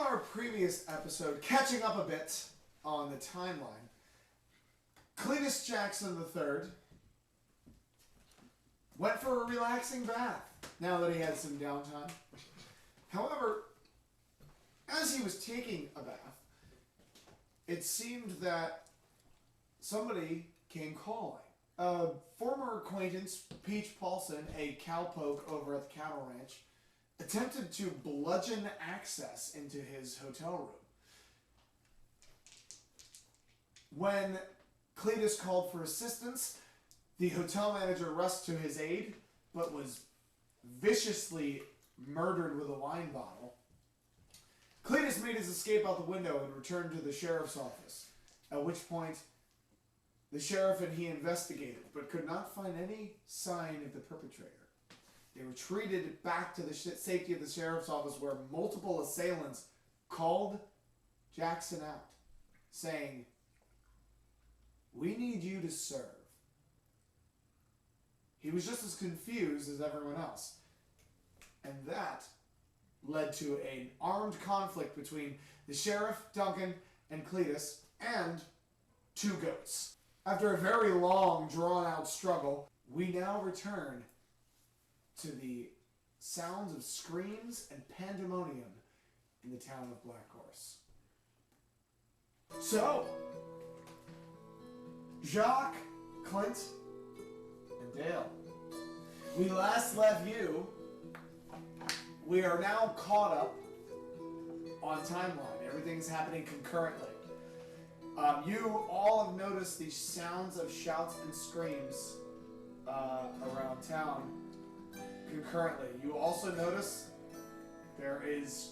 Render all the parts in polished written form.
our previous episode, catching up a bit on the timeline, Cletus Jackson III went for a relaxing bath now that he had some downtime. However, as he was taking a bath, it seemed that somebody came calling. A former acquaintance, Peach Paulson, a cowpoke over at the cattle ranch, attempted to bludgeon access into his hotel room. When Cletus called for assistance, the hotel manager rushed to his aid, but was viciously murdered with a wine bottle. Cletus made his escape out the window and returned to the sheriff's office, at which point the sheriff and he investigated, but could not find any sign of the perpetrator. They retreated back to the safety of the sheriff's office, where multiple assailants called Jackson out, saying, "We need you to serve." He was just as confused as everyone else. And that led to an armed conflict between the sheriff, Duncan, and Cletus, and two goats. After a very long, drawn-out struggle, we now return to the sounds of screams and pandemonium in the town of Black Horse. So, Jacques, Clint, and Dale, we last left you. We are now caught up on timeline. Everything's happening concurrently. You all have noticed these sounds of shouts and screams around town concurrently. You also notice there is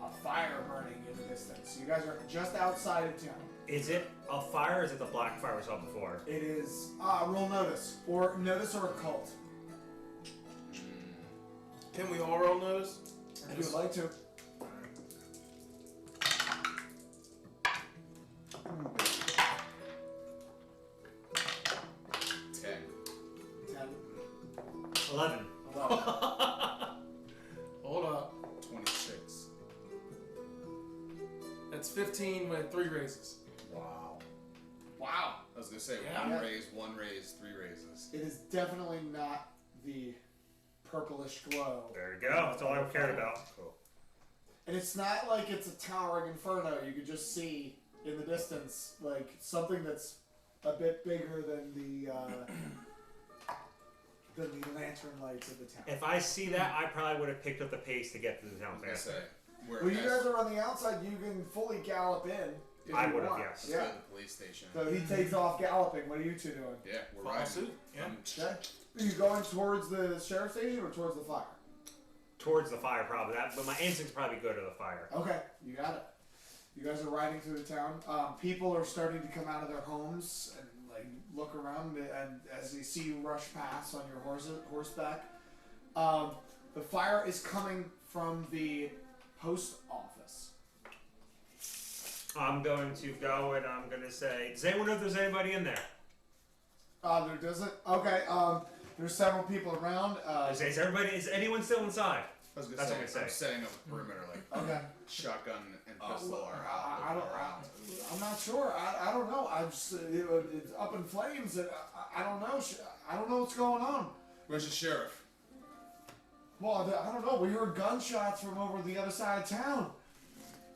a fire burning in the distance. You guys are just outside of town. Is it a fire or is it the black fire we saw before? It is roll notice or occult. Can we all roll notice? If you would like to. 11. Hold up. 26. That's 15 with 3 raises. Wow. Wow. I was going to say, Yeah. one raise, 3 raises. It is definitely not the purplish glow. There you go. That's all I cared about. Cool. And it's not like it's a towering inferno. You could just see in the distance, like, something that's a bit bigger than the lantern lights of the town. If I see that, I probably would have picked up the pace to get to the town I was faster. going to say, Well, you guys are on the outside. You can fully gallop in. if I you would have, want. yes. Let's go Yeah. to the police station. So he takes off galloping. What are you two doing? Yeah, we're Follow riding. suit. Yeah. Okay. Are you going towards the sheriff's station or towards the fire? Towards the fire, probably. But my instincts probably go to the fire. Okay, you got it. You guys are riding through the town. People are starting to come out of their homes and like look around, and as they see you rush past on your horseback. The fire is coming from the post office. I'm going to go and I'm going to say, does anyone know if there's anybody in there? There doesn't. Okay. There's several people around. Is anyone still inside? I was going That's to what say, I'm I'm setting up a perimeter, like Okay. shotgun and pistol Well, are I out. around. I'm not sure. I don't know. I just it's up in flames. And I don't know. I don't know what's going on. Where's the sheriff? Well, I don't know. We heard gunshots from over the other side of town.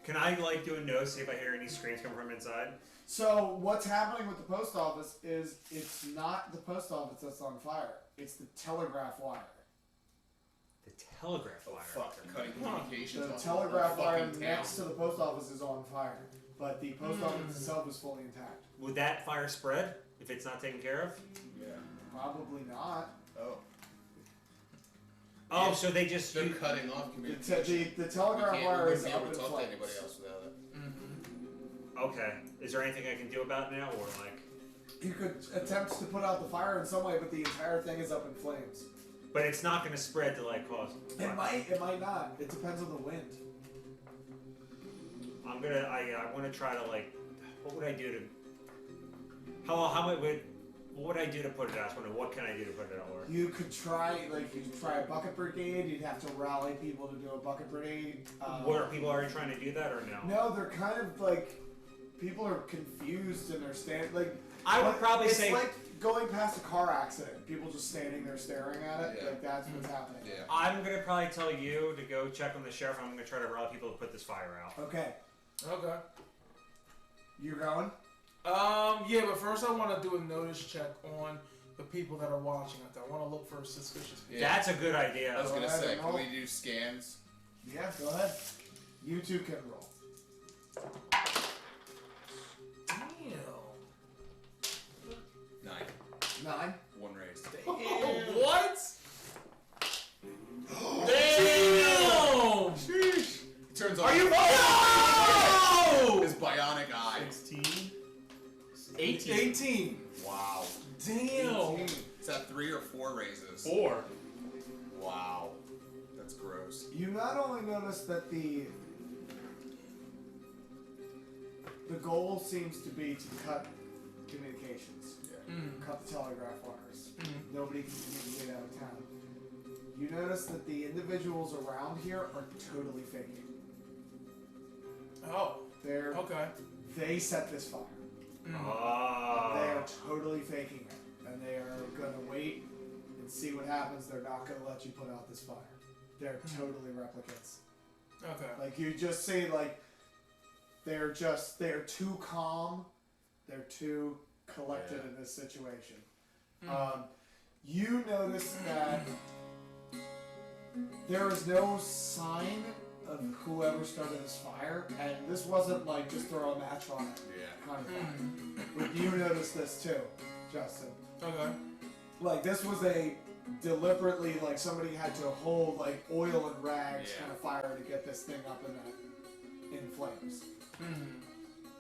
Can I do a nose, see if I hear any screams coming from inside? So what's happening with the post office is it's not the post office that's on fire. It's the telegraph wire. The telegraph wire. Fuck, they're cutting communications The off telegraph the wire fucking next to town. the post office is on fire, but the post office itself is fully intact. Would that fire spread if it's not taken care of? Yeah. Probably not. Oh. Oh, so they just... They're cutting off The communication. telegraph wire is We up wouldn't in be able to talk to anybody flames. else without it. Okay. Is there anything I can do about it now, or like... You could attempt to put out the fire in some way, but the entire thing is up in flames. But it's not going to spread to like cause... It might not. It depends on the wind. I'm gonna. I want to try to like. What would I do to? How would? What would I do to put it out? What can I do to put it out? Or? You could try a bucket brigade. You'd have to rally people to do a bucket brigade. What, are people already trying to do that or no? No, they're kind of like people are confused and they're standing like. I would probably it's say like going past a car accident. People just standing there staring at it. Yeah. Like that's what's happening. Yeah. I'm gonna probably tell you to go check on the sheriff. I'm gonna try to rally people to put this fire out. Okay, Okay. you're going. Yeah, but first I want to do a notice check on the people that are watching. Like, I want to look for suspicious people. Yeah. That's a good idea. I was gonna Go ahead say, and can roll. we do scans? Yeah, go ahead. You two can roll. Damn. 9. 9. 1 raise. What? Damn! Sheesh. He turns on. Are you? No! His bionic eye. 16. 18. 18. Wow. Damn. Is that 3 or 4 raises? 4. Wow. That's gross. You not only notice that the goal seems to be to cut communications, Yeah. cut the telegraph wires. Nobody can communicate out of town. You notice that the individuals around here are totally faking. Oh, They set this fire. They Oh. are totally faking it, and they are gonna wait and see what happens. They're not gonna let you put out this fire. They're totally replicants. okay. Like you just see, like they're too calm, they're too collected in this situation. You notice that there is no sign of whoever started this fire, and this wasn't like just throw a match on it Yeah. kind of fire. But you noticed this too, Justin. Okay. Like this was a deliberately like somebody had to hold like oil and rags Yeah. kind of fire to get this thing up in flames.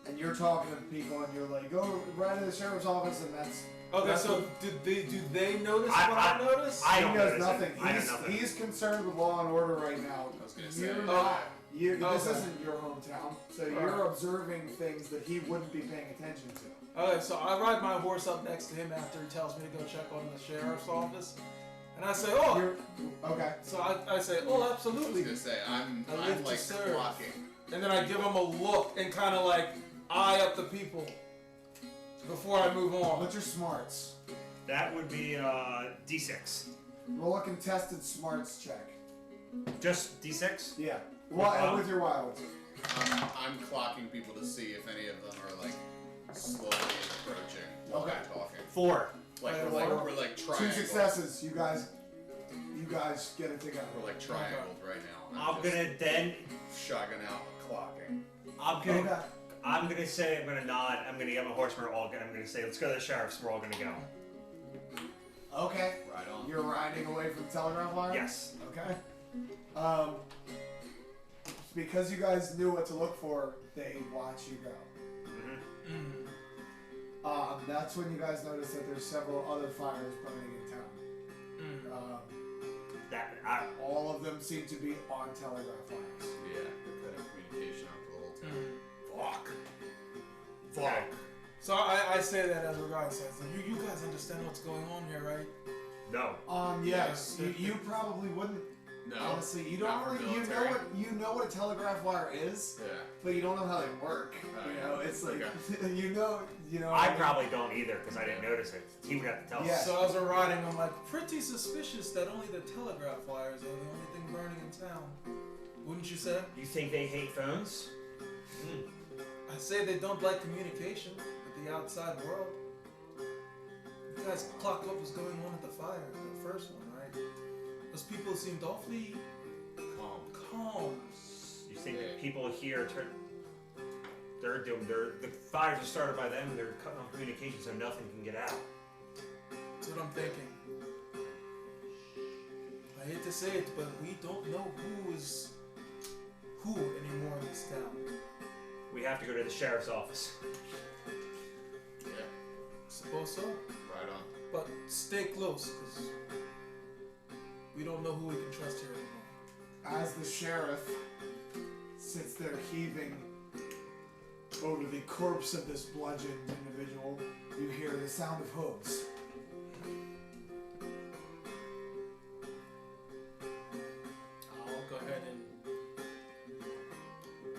And you're talking to people and you're like, go right to the sheriff's office, and that's Okay, that's so what- do they notice I- what I noticed? I he don't knows notice nothing. it. I know nothing. He's concerned with law and order right now. I was gonna say. You're Oh. not. This Okay. isn't your hometown, so you're observing things that he wouldn't be paying attention to. Okay, so I ride my horse up next to him after he tells me to go check on the sheriff's office, and I say, "Oh." You're, okay. So I say, "Oh, I was absolutely," gonna say, I'm I live to like serve. clocking. and then I give him a look and kind of like eye up the people before I move on. What's your smarts? That would be D6. Roll a contested smarts check. Just D6? Yeah. With your wild. I'm clocking people to see if any of them are like slowly approaching while Okay. I'm talking. 4. Like Okay, we're like 2 triangled. successes. You guys get it together. We're like triangled right now. I'm just gonna then. shotgun out clocking. Okay. I'm gonna say. I'm gonna nod. I'm gonna get my horse. We're all. I'm gonna say, let's go to the sheriff's. We're all gonna go. Okay. Right on. You're riding away from the telegraph wire? Yes. Okay. Because you guys knew what to look for, they watch you go. That's when you guys notice that there's several other fires burning in town. All of them seem to be on telegraph wires. Yeah, they're cutting communication out for the whole town. Fuck. Okay. So I say that as a guy says, you guys understand what's going on here, right? No. Yes. You probably wouldn't. No. Honestly, you don't not for really. military. You know what a telegraph wire is, Yeah. but you don't know how they work. Oh, You yeah. know, it's like Okay. you know. I probably don't either because I didn't notice it. He would have to tell Yeah. us. So as we're riding, I'm like, pretty suspicious that only the telegraph wires are the only thing burning in town. Wouldn't you say? You think they hate phones? I say they don't like communication with the outside world. You guys clocked what was going on at the fire, the first one, right? Those people seemed awfully calm. You think that people here they're the fires are started by them and they're cutting off communication so nothing can get out. That's what I'm thinking. I hate to say it, but we don't know who is who anymore in this town. We have to go to the sheriff's office. Yeah. Suppose so. Right on. But stay close, because we don't know who we can trust here anymore. As the sheriff sits there heaving over the corpse of this bludgeoned individual, you hear the sound of hooves.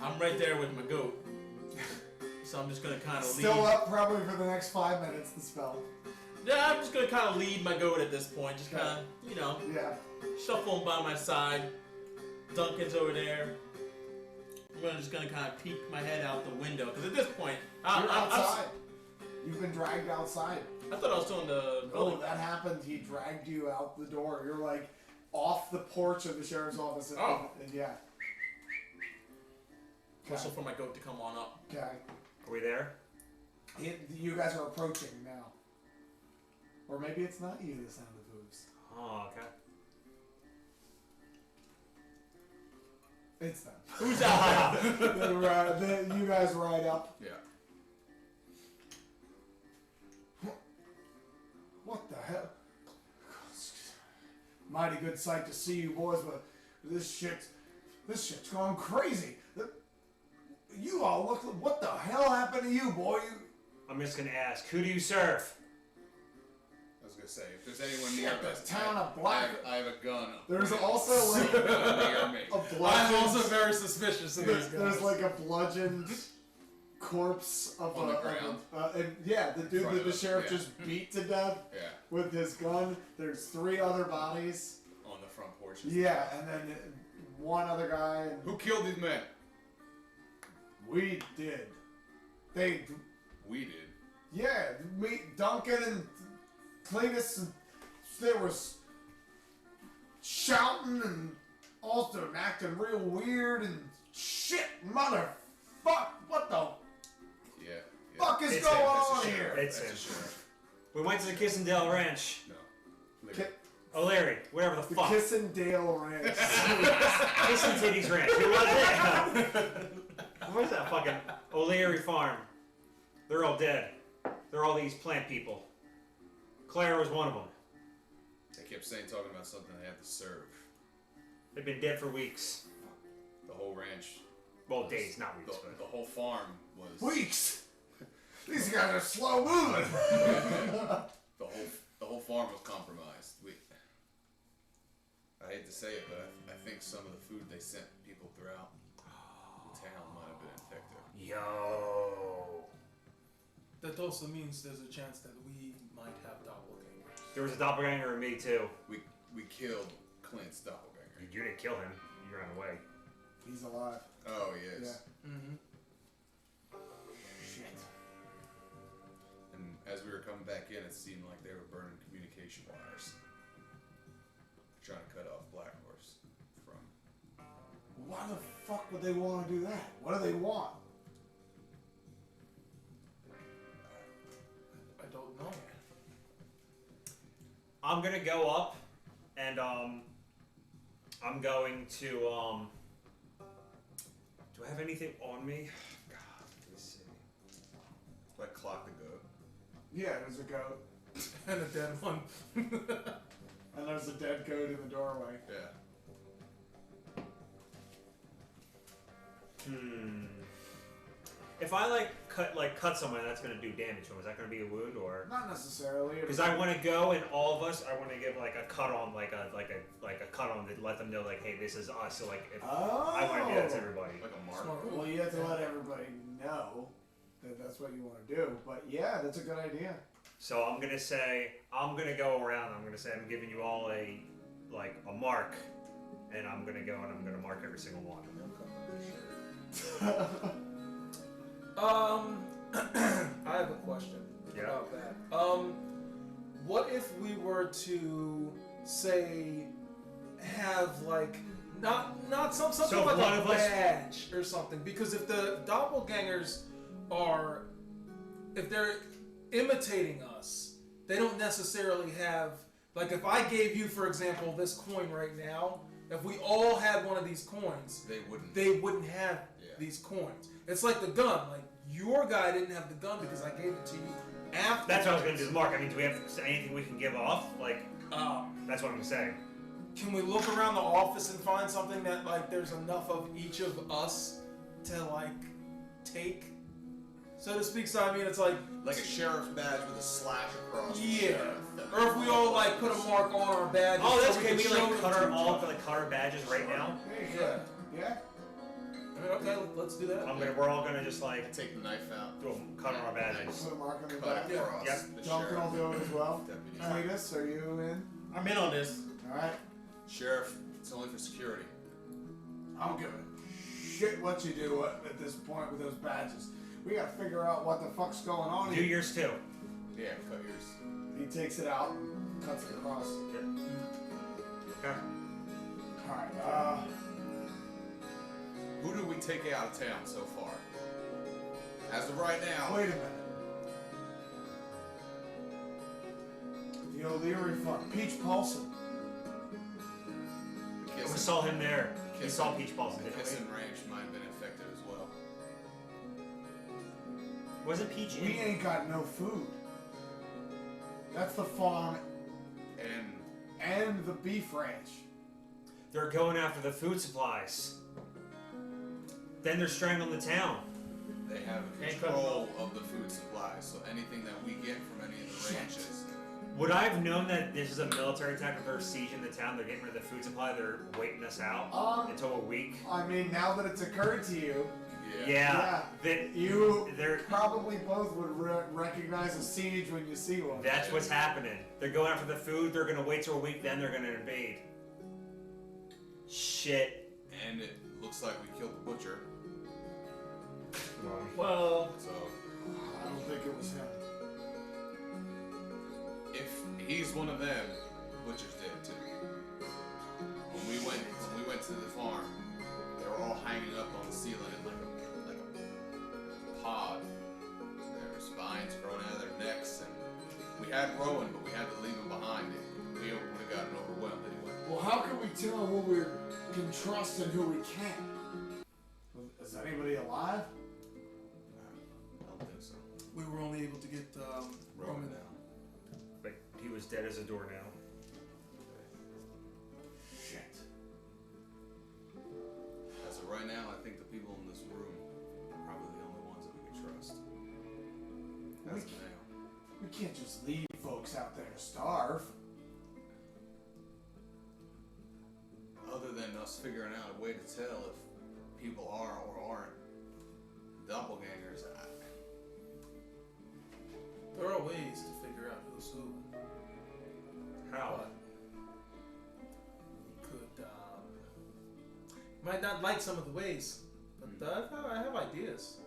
I'm right there with my goat. So I'm just gonna kind of Still lead. up probably for the next 5 minutes, the spell. Yeah, I'm just gonna kind of lead my goat at this point. Just kind of, you know, Yeah. shuffle him by my side. Duncan's over there. I'm just gonna kind of peek my head out the window because at this point, You're outside. You've been dragged outside. I thought I was still in the Oh, building. that happened. He dragged you out the door. You're like off the porch of the sheriff's office. Oh. And yeah. Whistle for my goat to come on up. Okay. Are we there? You guys are approaching now. Or maybe it's not you, the sound of hooves. Oh, okay. It's them. Who's out? You guys ride up. Yeah. What the hell? Mighty good sight to see you boys, but this shit's gone crazy. You all look. What the hell happened to you, boy? I'm just gonna ask, who do you serve? I was gonna say, if there's anyone near Shit, us, the town of Black. I have a gun. There's also like near me. a I'm bludgeoned. also very suspicious of these guys. There's like a bludgeoned corpse of On the ground. and yeah, the dude Front that of the us, sheriff yeah. just beat to death Yeah, with his gun. There's 3 other bodies. on the front porch. Yeah, and then one other guy. And Who killed these men? we did. They, We did. yeah, me, Duncan and Cletus, and they was shouting and also acting real weird and shit, motherfuck, what the Yeah. yeah. fuck is It's going him, on That's the here? sheriff. It's That's him. the sheriff. We went to the Kissendale Ranch. No. Ki- O'Leary, whatever the The fuck. Kissendale Ranch. Kissin' Titties Ranch. Who was it? Where's that fucking O'Leary farm? They're all dead. They're all these plant people. Claire was one of them. They kept talking about something they had to serve. They've been dead for weeks. The whole ranch. Well, days, not The, weeks, but. the whole farm was. Weeks. These guys are slow moving. The whole farm was compromised. I hate to say it, but I think some of the food they sent people throughout the town might have been infected. Yo. That also means there's a chance that we might have doppelgangers. There was a doppelganger in me, too. We killed Clint's doppelganger. You didn't kill him. You ran away. He's alive. Oh yes. Yeah. Mm-hmm. Shit. And as we were coming back in, it seemed like they were burning communication wires, trying to cut off Black Horse from. Why the fuck would they want to do that? What do they want? I don't know. I'm gonna go up and I'm going to do I have anything on me? God, let me see. Like clock the goat. Yeah, there's a goat. And a dead one. And there's a dead goat in the doorway. Yeah. If I cut someone, that's gonna do damage to him. Is that gonna be a wound or? Not necessarily. Because I want to go and all of us, I want to give like a cut on, like a cut on to let them know, like, hey, this is us. So like, if Oh. I want to do that to everybody. Like a mark. Smart. Well, you have to let everybody know that that's what you want to do. But yeah, that's a good idea. So I'm gonna say, I'm gonna go around. I'm gonna say, I'm giving you all a mark, and I'm gonna go and I'm gonna mark every single one. I have a question Yeah. about that. What if we were to say have like not something So like one a of us- badge or something? Because if the doppelgangers are, if they're imitating us, they don't necessarily have, like if I gave you, for example, this coin right now, if we all had one of these coins, They wouldn't. have Yeah. these coins. It's like the gun. Like your guy didn't have the gun because I gave it to you after. That's what I was gonna do. The mark. I mean, do we have anything we can give off? Like, that's what I'm saying. Can we look around the office and find something that like there's enough of each of us to like take, so to speak? So I mean, it's like Like a sheriff's badge with a slash across. the yeah, sheriff. or if we all like put a mark on our badge. Oh, that's so okay. We can like show cut them our to all each like cut our badges right now. There you go. Yeah. Okay, let's do that. We're all gonna just like Take the knife out. do a cut on our badges. Put a mark on the Cut back. across Yep. the Duncan will sheriff. do it as well. Deputy. Cletus, are you in? I'm in on this. Alright. Sheriff, it's only for security. I don't give a shit what you do at this point with those badges. We gotta figure out what the fuck's going on Do here. yours too. Yeah, cut yours. He takes it out and cuts it across. Okay. Alright, Who do we take out of town so far? As of right now, wait a minute. The O'Leary fuck. Peach Paulson. the We Kissin, saw him there. We Kissin- saw Peach Paulson, the didn't Kissin Ranch might have been infected as well. we? Wasn't Peach in? We ain't got no food. That's the farm And and the beef ranch. They're going after the food supplies. Then they're strangling the town. they have Can't cut control of the food supplies, so anything that we get from any of the ranches. Would I have known that this is a military attack if they're sieging the town? They're getting rid of the food supply. They're waiting us out until a week. I mean, now that it's occurred to you, Yeah. you probably both would recognize a siege when you see one. That's what's happening. They're going after the food. They're gonna wait till a week. Then they're gonna invade. Shit. And it looks like we killed the butcher, Well, so I don't think it was him. if he's one of them, butcher's dead too. When we went to the farm, they were all hanging up on the ceiling in like a pod. There was vines growing out of their necks, and we had Rowan, but we had to leave him behind. We would have gotten overwhelmed anyway. Well, how can we tell who we can trust and who we can't? Is anybody alive? I don't think so. We were only able to get Rowan now. But he was dead as a doornail. Shit. As of right now, I think the people in this room are probably the only ones that we can trust. As of now. We can't just leave folks out there to starve. Other than us figuring out a way to tell if people are or aren't doppelgangers, There are ways to figure out who's who. How? But we could, might not like some of the ways, but I have ideas.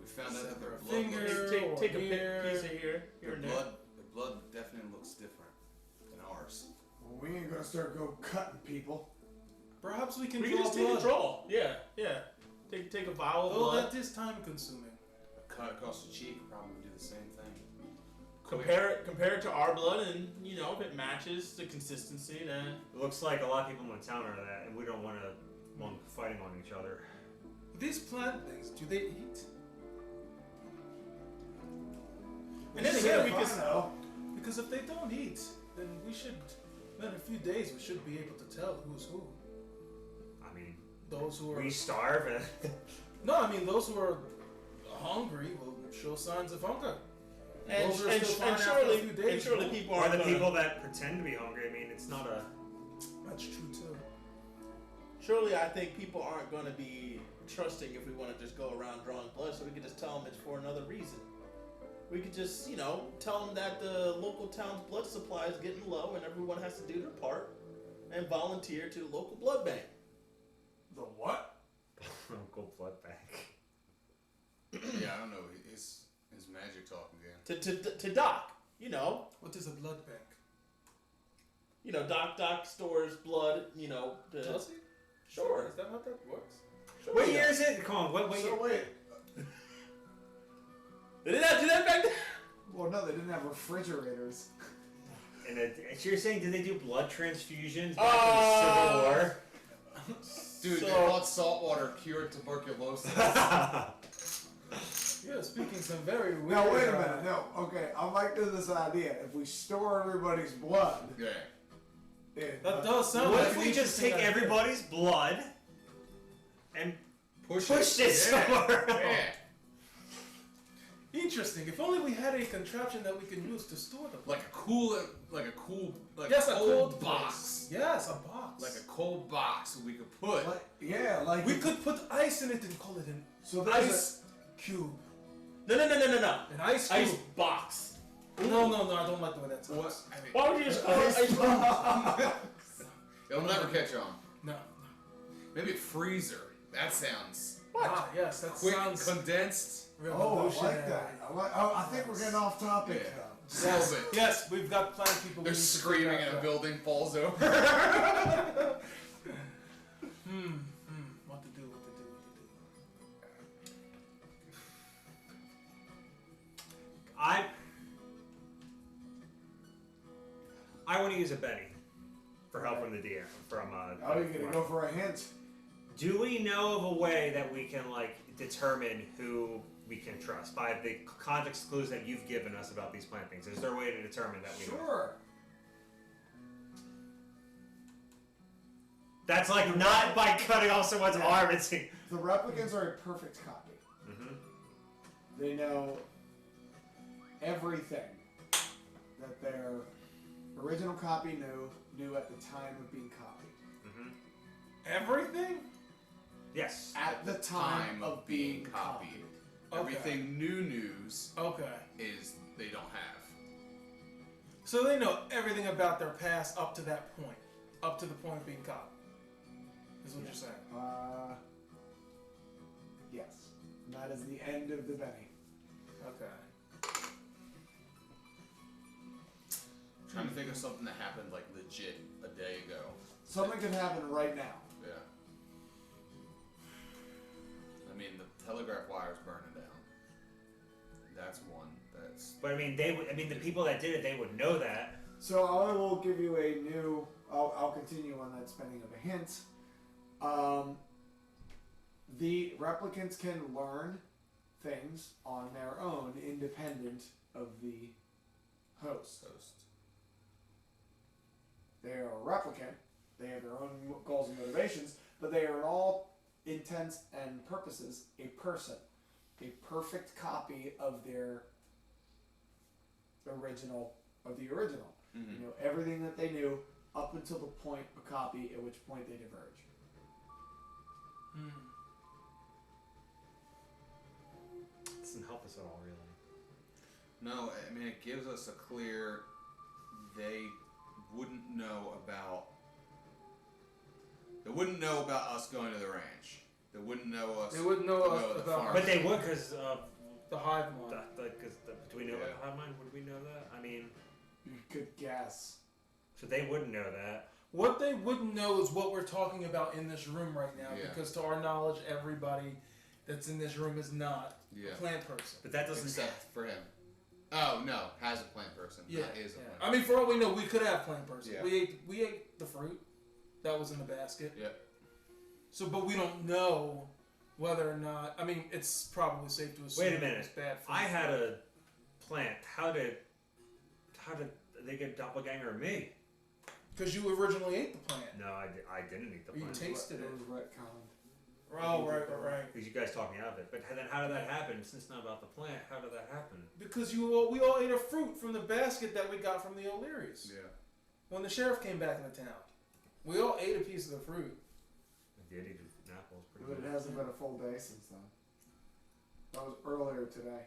we found out that their Separate blood finger. looks, take a here. piece of here their and there. blood definitely looks different than ours. Well, we ain't gonna start cutting people. Perhaps we can We draw can just take blood. a draw. Yeah. Take a vial of Though blood. that is time consuming. A cut across the cheek would probably do the same thing. Compare it to our blood, and if it matches the consistency, then It looks like a lot of people in the town are that, and we don't want to fighting on each other. These plant things, do they eat? And Shit, then again, if I know. because if they don't eat, then in a few days, we should be able to tell who's who. I mean, Those who are we starve and no, I mean those who are hungry will show signs of hunger. and Those are still fine after a surely few days, no? people or are the gonna, people that pretend to be hungry. I mean, it's not a. That's true too. Surely, I think people aren't going to be trusting if we want to just go around drawing blood, so we could just tell them it's for another reason. We could just, tell them that the local town's blood supply is getting low and everyone has to do their part and volunteer to the local blood bank. The what? Local blood bank. Yeah, I don't know. His magic talk again. To Doc, What is a blood bank? Doc stores blood, Does he? Sure. Is that how that works? Sure, What yeah. year is it? Come on, what year? So wait. They didn't have to do that back then? Well, no, they didn't have refrigerators. And so you're saying, did they do blood transfusions back in the Civil War? Dude, So- they thought salt water cured tuberculosis. You're speaking some very weird. Now wait a minute. No, okay. I like this idea. If we store everybody's blood, Yeah. That does sound What like if an we just interesting take idea. everybody's blood and Push push it somewhere else? Yeah. Interesting. If only we had a contraption that we can use to store them. Like a cool, Yes, a cold cold box. place. Yes, a box. Like a cold box we could put. Like we could put ice in it and call it an So there's ice cube. No. An ice cube. Ice box. No, I don't like the way that sounds. What? I mean, Why would you just call it ice box? it'll never catch on. No. Maybe a freezer. That sounds Ah, yes, that quick, sounds condensed. I revolutionary. like that. I think we're getting off topic. Yeah. Yes, Solve it. yes, we've got plant people. They're we need to screaming figure and a out building falls over. that. What to do? I want to use a Betty for help from the DM. Oh, you're gonna go for a hint? Do we know of a way that we can determine who we can trust by the context clues that you've given us about these plant things? Is there a way to determine that we know? Sure. That's not by cutting off someone's arm and saying. The replicants are a perfect copy. Mm-hmm. They know everything that their original copy knew at the time of being copied. Mm-hmm. Everything? Yes. At the time of being copied. Okay. Everything new news Okay. is they don't have. So they know everything about their past up to that point. Up to the point of being copied. Is what you're saying. Yes. And that is the end of the Benny. Okay. I'm trying to think of something that happened legit a day ago. Something could happen right now. Yeah. I mean, the telegraph wire's burning down. That's one. That's. But the people that did it, they would know that. So I will give you a new. I'll continue on that spending of a hint. The replicants can learn things on their own, independent of the host. They are a replicant. They have their own goals and motivations, but they are in all intents and purposes a person, a perfect copy of their original. Mm-hmm. You know everything that they knew up until the point of copy, at which point they diverge. Doesn't help us at all, really. No, I mean, it gives us a clear. They wouldn't know about. They wouldn't know about us going to the ranch. They wouldn't know us. They wouldn't know go us to the about- farm. But they would, because The hive mind. do we know about Yeah. the hive mind? Would we know that? I mean, You could guess. so they wouldn't know that. What they wouldn't know is what we're talking about in this room right now, Yeah. because to our knowledge, everybody that's in this room is not Yeah. a plant person. But that doesn't. Except for him. Oh no, has a plant person. Yeah, Not is a yeah. plant. I mean, for all we know, we could have plant person. Yeah. We ate the fruit that was in the basket. Yep. So, but we don't know whether or not. I mean, it's probably safe to assume Wait a minute. it's bad fruit. I had a plant. How did they get doppelganger of me? Because you originally ate the plant. No, I didn't eat the Or you plant. tasted It it. was retconned. Oh, right. Because you guys talked me out of it. But then how did that happen? Since it's not about the plant, how did that happen? Because we all ate a fruit from the basket that we got from the O'Learys. Yeah. When the sheriff came back into town, we all ate a piece of the fruit. I did eat an apple. It's pretty But it good. hasn't been a full day since then. That was earlier today.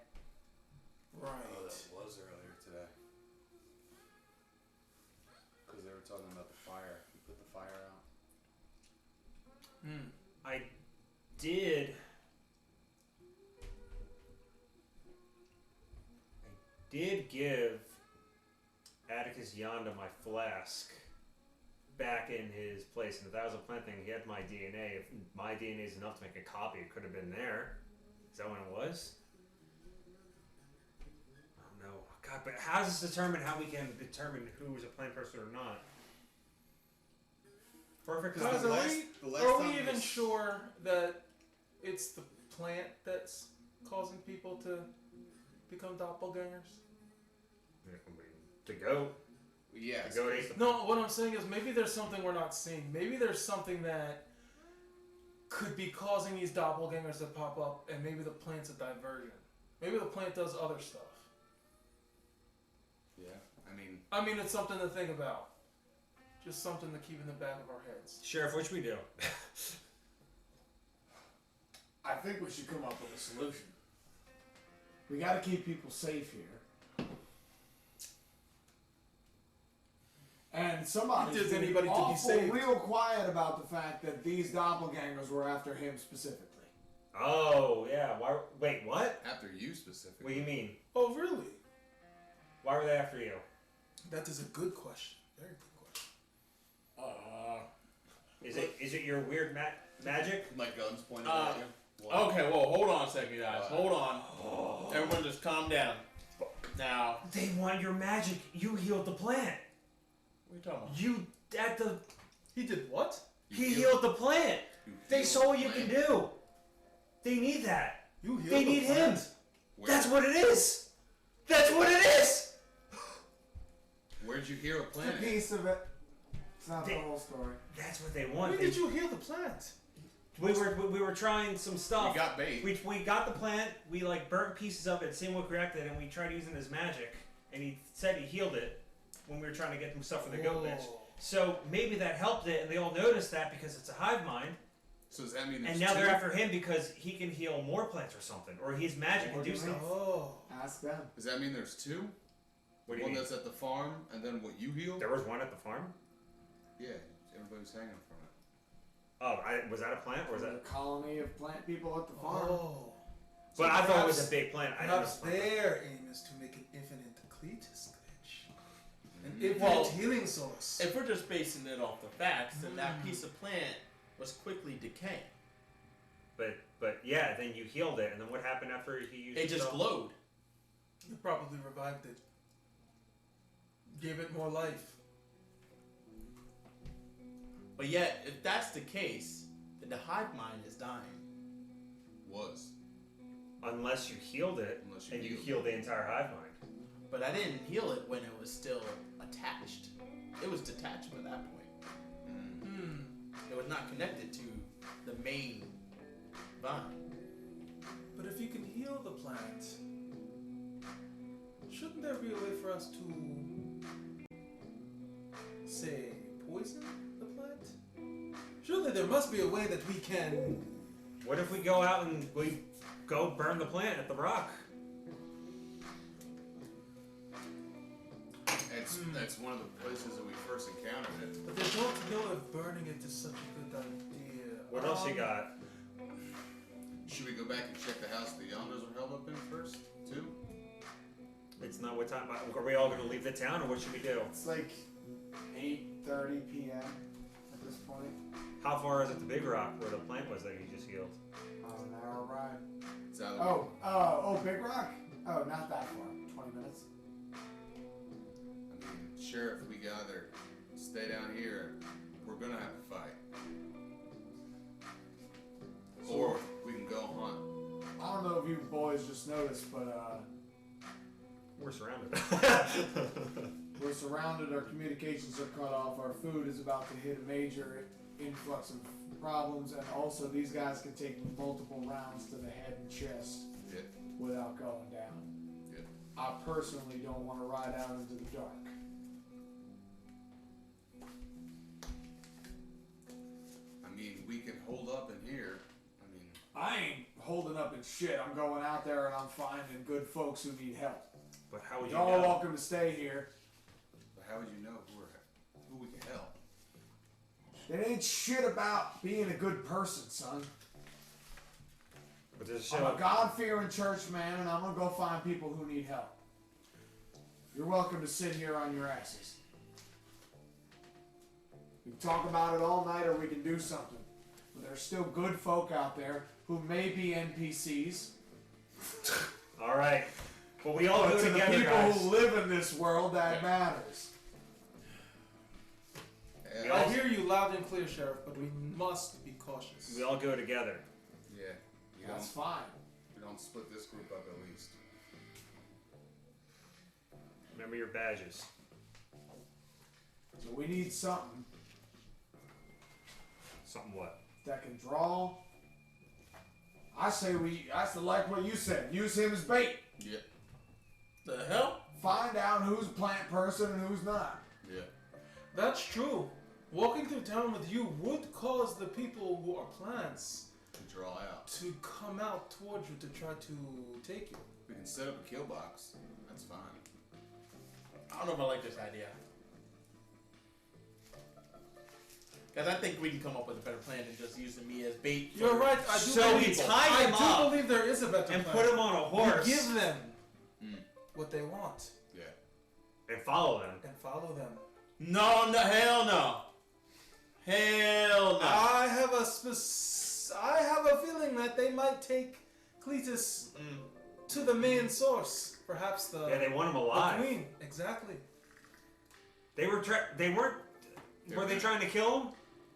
Right. Oh, that was earlier today. Because they were talking about the fire. We put the fire out. I did give Atticus Yonda my flask back in his place, and if that was a plant thing, he had my DNA. If my DNA is enough to make a copy, it could have been there. Is that when it was? Oh no, God! But how does this determine how we can determine who was a plant person or not? Perfect. Guys, the are last- we, the last are time we even was- sure that it's the plant that's causing people to become doppelgangers? The goat. Yes. The goat ate the No, what I'm saying is maybe there's something we're not seeing. Maybe there's something that could be causing these doppelgangers to pop up, and maybe the plant's a diversion. Maybe the plant does other stuff. Yeah, I mean, it's something to think about. Just something to keep in the back of our heads. Sheriff, what should we do? I think we should come up with a solution. We gotta keep people safe here. And somebody's Does been anybody to be awful saved? real quiet about the fact that these doppelgangers were after him specifically. Oh, yeah. Why? Wait, what? after you specifically. What do you mean? Oh, really? Why were they after you? That is a good question. Very good question. Is it your weird magic? Like guns pointed at you. What? Okay, well, hold on a second, guys. Hold on. Everyone just calm down. Now, They want your magic. You healed the plant. what are you talking about? You at the. He did what? He healed the plant. You They healed saw the what you can plant? do. They need that. You healed They the need him. plant? Where, That's what it is. That's what it is. Where'd you hear a It's a planet? piece of it. It's not the They- whole story. That's what they When want. did you heal the plant? We were trying some stuff. We got bait. We got the plant. We like burnt pieces of it, same what reacted, and we tried using his magic. And he said he healed it when we were trying to get them stuff for the goat bitch. Whoa. So maybe that helped it, and they all noticed that because it's a hive mind. So does that mean there's And now two? they're after him because he can heal more plants or something, or his magic can do stuff. Oh. Ask them. Does that mean there's two? What do you One mean? that's at the farm, and then what you healed? There was one at the farm. Yeah, everybody was hanging from it. Oh, was that a plant or was There's that? a colony of plant people at the farm. Oh. But I thought it was perhaps- a big plant. I didn't know Perhaps it was a plant. their aim is to make an infinite Cletus glitch. An Mm. infinite Well, healing source. If we're just basing it off the facts, then that piece of plant was quickly decaying. But yeah, then you healed it, and then what happened after he used? It just stuff? glowed. You probably revived it. Gave it more life. But yet, if that's the case, then the hive mind is dying. Was. Unless you healed it, Unless you and you healed healed the entire hive mind. But I didn't heal it when it was still attached. It was detached by that point. Hmm. It was not connected to the main vine. But if you can heal the plant, shouldn't there be a way for us to, say, poison the plant? Surely there must be a way that we can. What if we go out and we go burn the plant at the rock? That's one of the places that we first encountered it. But they don't know if burning it is such a good idea. What else you got? Should we go back and check the house the Youngers are held up in first, too? It's not what time. Are we all going to leave the town, or what should we do? It's like 8:30 p.m. at this point. How far is it to Big Rock, where the plant was that you just healed? An hour ride. It's out Oh, Big Rock? Oh, not that far. 20 minutes. I mean, Sheriff, we gotta stay down here. We're gonna have to fight. Or we can go hunt. I don't know if you boys just noticed, but We're surrounded. we're surrounded, our communications are cut off, our food is about to hit a major influx of problems, and also these guys can take multiple rounds to the head and chest Yeah. without going down. Yeah. I personally don't want to ride out into the dark. I mean, we can hold up in here. I mean, I ain't holding up in shit. I'm going out there and I'm finding good folks who need help. But how would you Y'all are know? welcome to stay here. but how would you know who we can help? It ain't shit about being a good person, son. But there's I'm a a God-fearing church man, and I'm gonna go find people who need help. You're welcome to sit here on your asses. We can talk about it all night, or we can do something. But there's still good folk out there who may be NPCs. All right. But we all But go to the together, people guys. who live in this world, that Yeah. matters. Yeah, I hear you loud and clear, Sheriff, but we must be cautious. We all go together. yeah. You That's don't, fine. we don't split this group up at least. Remember your badges. So we need something Something what? that can draw. I say like what you said. Use him as bait. Yeah. The hell? Find out who's a plant person and who's not. Yeah. That's true. Walking through town with you would cause the people who are plants To draw out. to come out towards you to try to take you. We can set up a kill box. That's fine. I don't know if I like this idea. Guys, I think we can come up with a better plan than just using me as bait. for You're right. I do So believe, we tie them I do up believe there is a better and plan. put him on a horse We give them Mm. what they want Yeah. and follow them. and follow them. No, hell no. Hell no. I have a feeling that they might take Cletus to the main source. Perhaps the, Yeah, they want him the alive. queen. Exactly. They were. They weren't. Were they trying to kill him?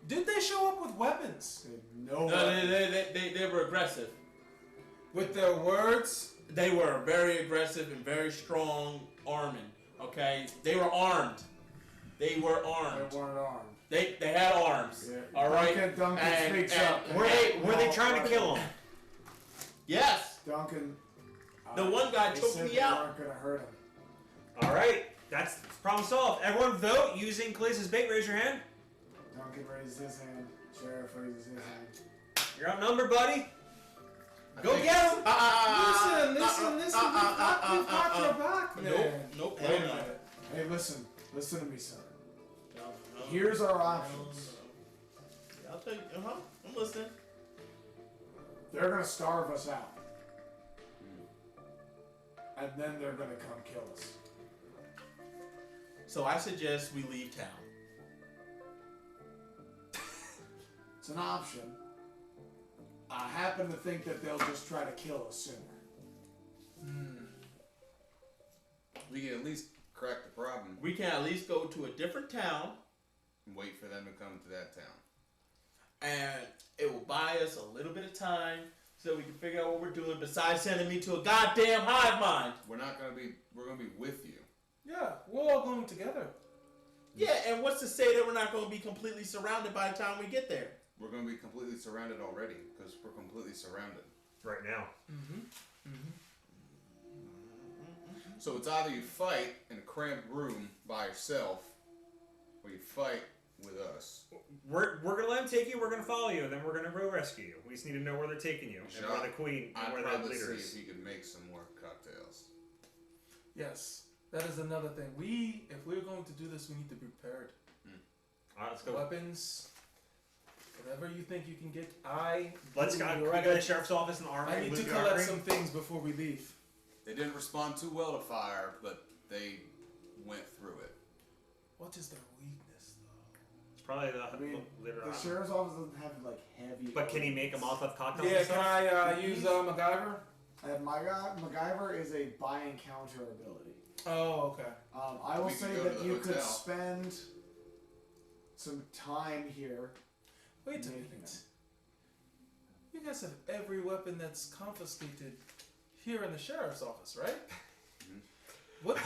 Did they show up with weapons? No. No, they were aggressive. With their words? They were very aggressive and very strong arming. Okay, they were armed. They were armed. They weren't armed. They had arms. Yeah. All right. Duncan speaks up. Were they trying to kill him? Yes. Duncan. The one guy they took said me they out. weren't gonna hurt him. All right. That's problem solved. Everyone vote using Cletus' bait. Raise your hand. Duncan raises his hand. Sheriff raises his hand. You're outnumbered, buddy. I Go think- get him. Listen. We've got your back, man. Nope. Wait a minute. Hey, listen to me, son. Here's our options. I'll tell you. I'm listening. They're gonna starve us out. And then they're gonna come kill us. So I suggest we leave town. It's an option. I happen to think that they'll just try to kill us sooner. We can at least crack the problem We can at least go to a different town, and wait for them to come to that town. and it will buy us a little bit of time so we can figure out what we're doing. Besides sending me to a goddamn hive mind. We're gonna be with you. Yeah, we're all going together. Yeah, and what's to say that we're not going to be completely surrounded by the time we get there? We're gonna be completely surrounded already because we're completely surrounded. Right now. So it's either you fight in a cramped room by yourself, or you fight with us. We're gonna let them take you. We're gonna follow you, and then we're gonna go rescue you. We just need to know where they're taking you and where the queen and I'd where the probably leader see is. if he could make some more cocktails. Yes, that is another thing. If we're going to do this, we need to be prepared. All right, let's go. Weapons, whatever you think you can get. Let's go. you're Can we go to the sheriff's office and armory? I need to loot the collect armory? some things before we leave. They didn't respond too well to fire, but they went through it. What is their weakness, though? It's probably the I mean, leader. the sheriff's office doesn't have like heavy. But can he make a Molotov cocktail? Yeah, and can stuff? I use MacGyver? And MacGyver is a buy and counter ability. Oh, okay. I will We can say go that to the you could hotel. spend some time here. Wait a making minute. them. You guys have every weapon that's confiscated here in the sheriff's office, right? What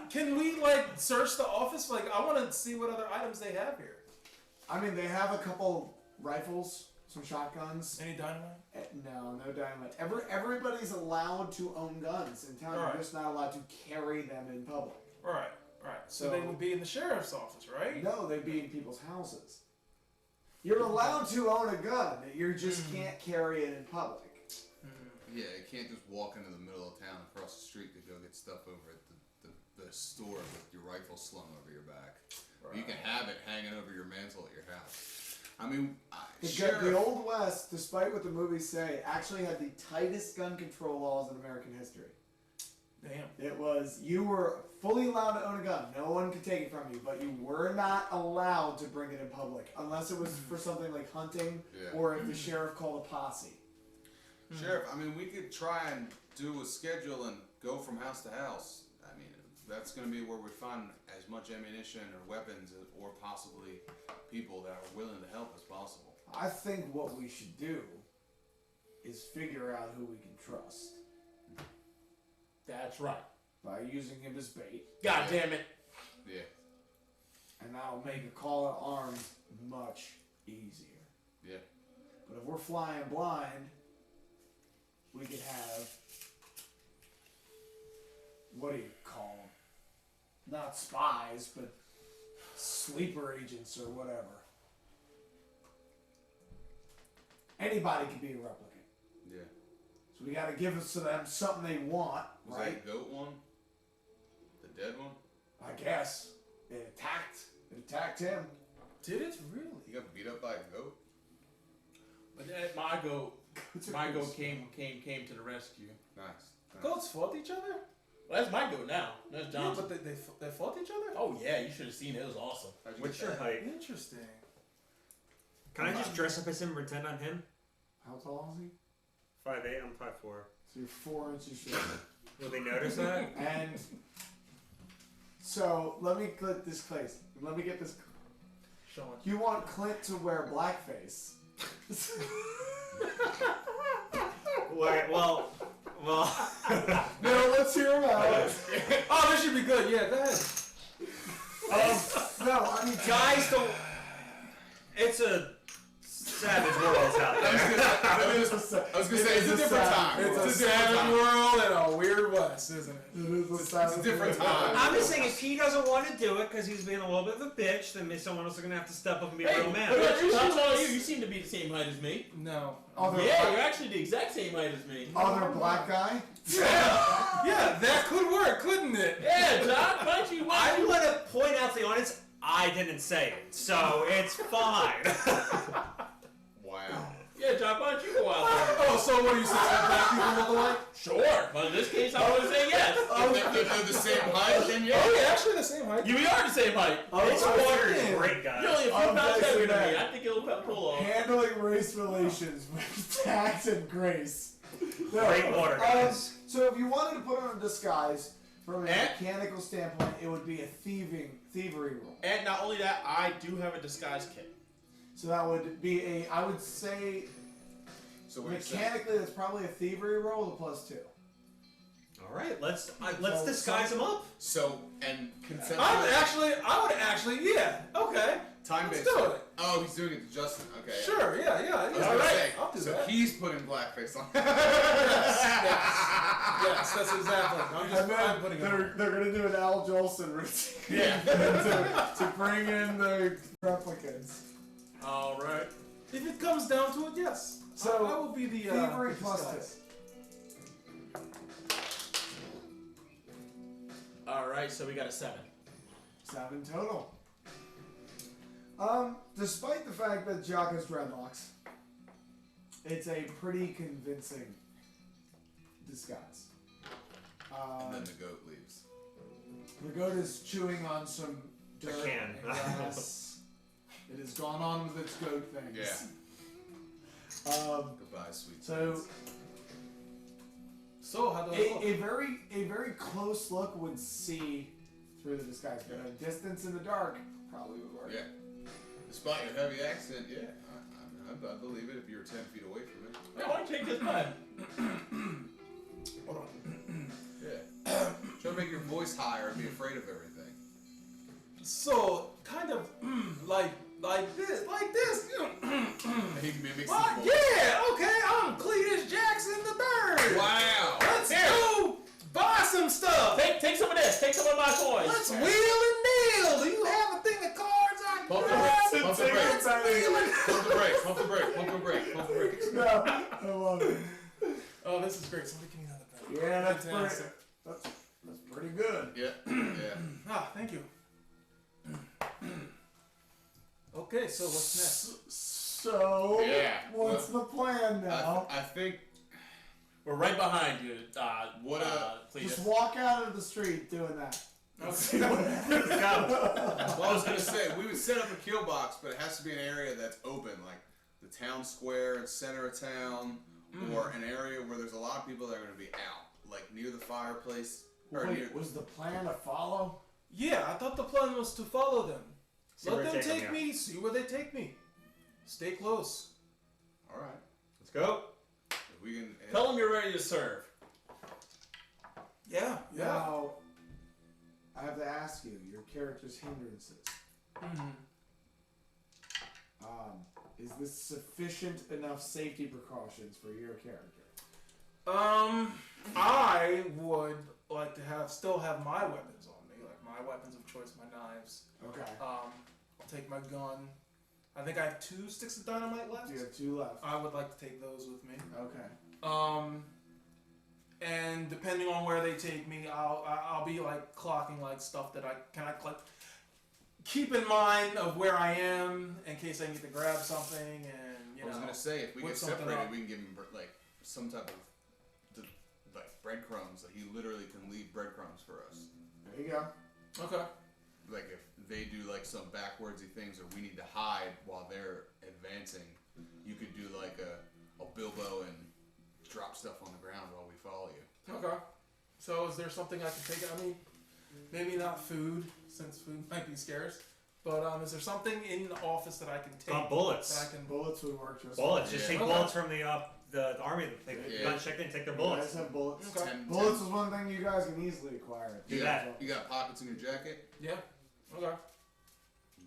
can we like search the office? Like, I want to see what other items they have here. I mean, they have a couple rifles, some shotguns. Any dynamite? No dynamite. Everybody's allowed to own guns in town. Alright. You're just not allowed to carry them in public. Right. So So- they would be in the sheriff's office, right? No, they'd be in people's houses. You're allowed to own a gun. You just can't carry it in public. Yeah, you can't just walk into the middle of town across the street to go get stuff over at the store with your rifle slung over your back. You can have it hanging over your mantle at your house. I mean, The Old West, despite what the movies say, actually had the tightest gun control laws in American history. Damn. It was, you were fully allowed to own a gun. No one could take it from you, but you were not allowed to bring it in public unless it was for something like hunting Yeah. or if the sheriff called a posse. Sheriff, I mean, we could try and do a schedule and go from house to house. I mean, that's going to be where we find as much ammunition or weapons or possibly people that are willing to help as possible. I think what we should do is figure out who we can trust That's right. by using him as bait, God damn it. Yeah. and that'll make a call to arms much easier. Yeah. But if we're flying blind, not spies, but sleeper agents or whatever. Anybody can be a replicant. Yeah. So we gotta give us to them something they want, Was right? that goat one? The dead one? I guess. It attacked him. Did it really? He got beat up by a goat? But then my goat came to the rescue. Nice. Goats fought each other? Well, that's my goat now. That's Yeah, Johnson. but they fought each other? Oh yeah, you should have seen it. It was awesome. How'd you What's get your that? height? Interesting. Can I just dress up as him and pretend I'm him? How tall is he? 5'8", I'm 5'4". So you're 4 inches shorter. Will they notice that? And so let me get this place. Let me get this. Sean. You want Clint to wear blackface? Wait, well. No, let's hear him out. Oh, this should be good. Yeah, go ahead. No, I mean Guys don't. It's a savage world out there. I was gonna say it's a different time. It's a different savage time. world and a weird west, isn't it? It's a different time. I'm just saying, if he doesn't want to do it because he's being a little bit of a bitch, then maybe someone else is going to have to step up and be a Hey, real man. but I'm telling you, you seem to be the same height as me. No. Other Yeah, black, you're actually the exact same height as me. other black guy. Yeah, that could work, couldn't it? Yeah, John, why don't you? I want to point out to the audience, I didn't say it, so it's fine. Wow. Yeah, John, why don't you go out there? Oh, so what do you say? All black people look alike? Sure, but in this case, I would say yes. If they're the same height, then yeah. Oh, yeah, actually the same height. You are the same height. This I'm water is saying. great, You're only guys. a few I'm pounds just heavier than saying. me. I think it'll pull off. Handling race relations with tact and grace. No, Great water, guys. So if you wanted to put on a disguise from a And- mechanical standpoint, it would be a thievery role. And not only that, I do have a disguise kit. So that would be I would say, So what are you saying? mechanically, that's probably a thievery roll with a +2. All right, let's disguise him up. So, and consensual. I would actually, yeah. Okay. Time Let's based. do it. Oh, he's doing it to Justin. Okay. Sure, yeah. I was All gonna right. say, I'll do so that. he's putting blackface on. Yes, that's exactly. And I'm putting then it. they're gonna do an Al Jolson routine Yeah. to bring in the replicants. All right. If it comes down to it, yes. So, I will be the Thievery the +2. disguise. All right, so we got a 7. 7 total. Despite the fact that Jock has dreadlocks, it's a pretty convincing disguise. And then the goat leaves. The goat is chewing on some dirt can. and grass. It has gone on with its goat things. Yeah. Goodbye, sweet. So So how do I look? a very close look would see through the disguise, but a distance in the dark probably would work. Yeah. Despite your heavy accent, yeah. I believe it if you were 10 feet away from it. Hey, why don't you take this pen? Hold on. Yeah. Try to make your voice higher and be afraid of everything. So kind of like this. You know. He mimics What? the voice. Yeah. Okay. I'm Cletus Jackson the third. Wow. Let's go buy some stuff. Take some of this. Take some of my coins. Let's wheel and deal. Do you have a thing of cards I can Pump the grab? brakes. Pump the brakes. Let's wheel and Pump the brakes. Pump the brakes. Pump the brakes. Pump the brakes. No, I love it. Oh, this is great. Somebody give me another pen. Yeah, that's pretty. Fantastic. That's pretty good. Yeah. Yeah. Ah, thank you. Okay, so what's next? So, Yeah. what's the plan now? I think We're right behind you. What Cletus. Just walk out of the street doing that. Okay. Go. well, I was gonna say we would set up a kill box, but it has to be an area that's open, like the town square and center of town, or an area where there's a lot of people that are gonna be out, like near the fireplace or near. Wait, was the plan to follow? Yeah, I thought the plan was to follow them. See where Let they them take take 'em, me, see where they take me. Stay close. All right. Let's go. If we can. Tell them you're ready to serve. Yeah, Now, I have to ask you, your character's hindrances. Mm-hmm. Is this sufficient enough safety precautions for your character? I would like to still have my weapons on me, like my weapons of choice, my knives. Okay. I'll take my gun. I think I have 2 sticks of dynamite left. You have 2 left. I would like to take those with me. Okay. And depending on where they take me, I'll be like clocking like stuff that I like keep in mind of where I am in case I need to grab something, and I was gonna say, if we whip get something separated, up. we can give him like some type of like breadcrumbs. Like he literally can leave breadcrumbs for us. There you go. Okay. Like if they do like some backwardsy things, or we need to hide while they're advancing, you could do like a Bilbo and drop stuff on the ground while we follow you. Okay. So is there something I can take? I mean, maybe not food, since food might be scarce. But is there something in the office that I can take? Bullets. That I can. Bullets would work just Bullets. fine. Just Yeah. take bullets from the army. They Yeah. gun check in, take their You bullets. guys have bullets. Okay. Bullets is one thing you guys can easily acquire. Do that. You got pockets in your jacket. Yeah. Okay.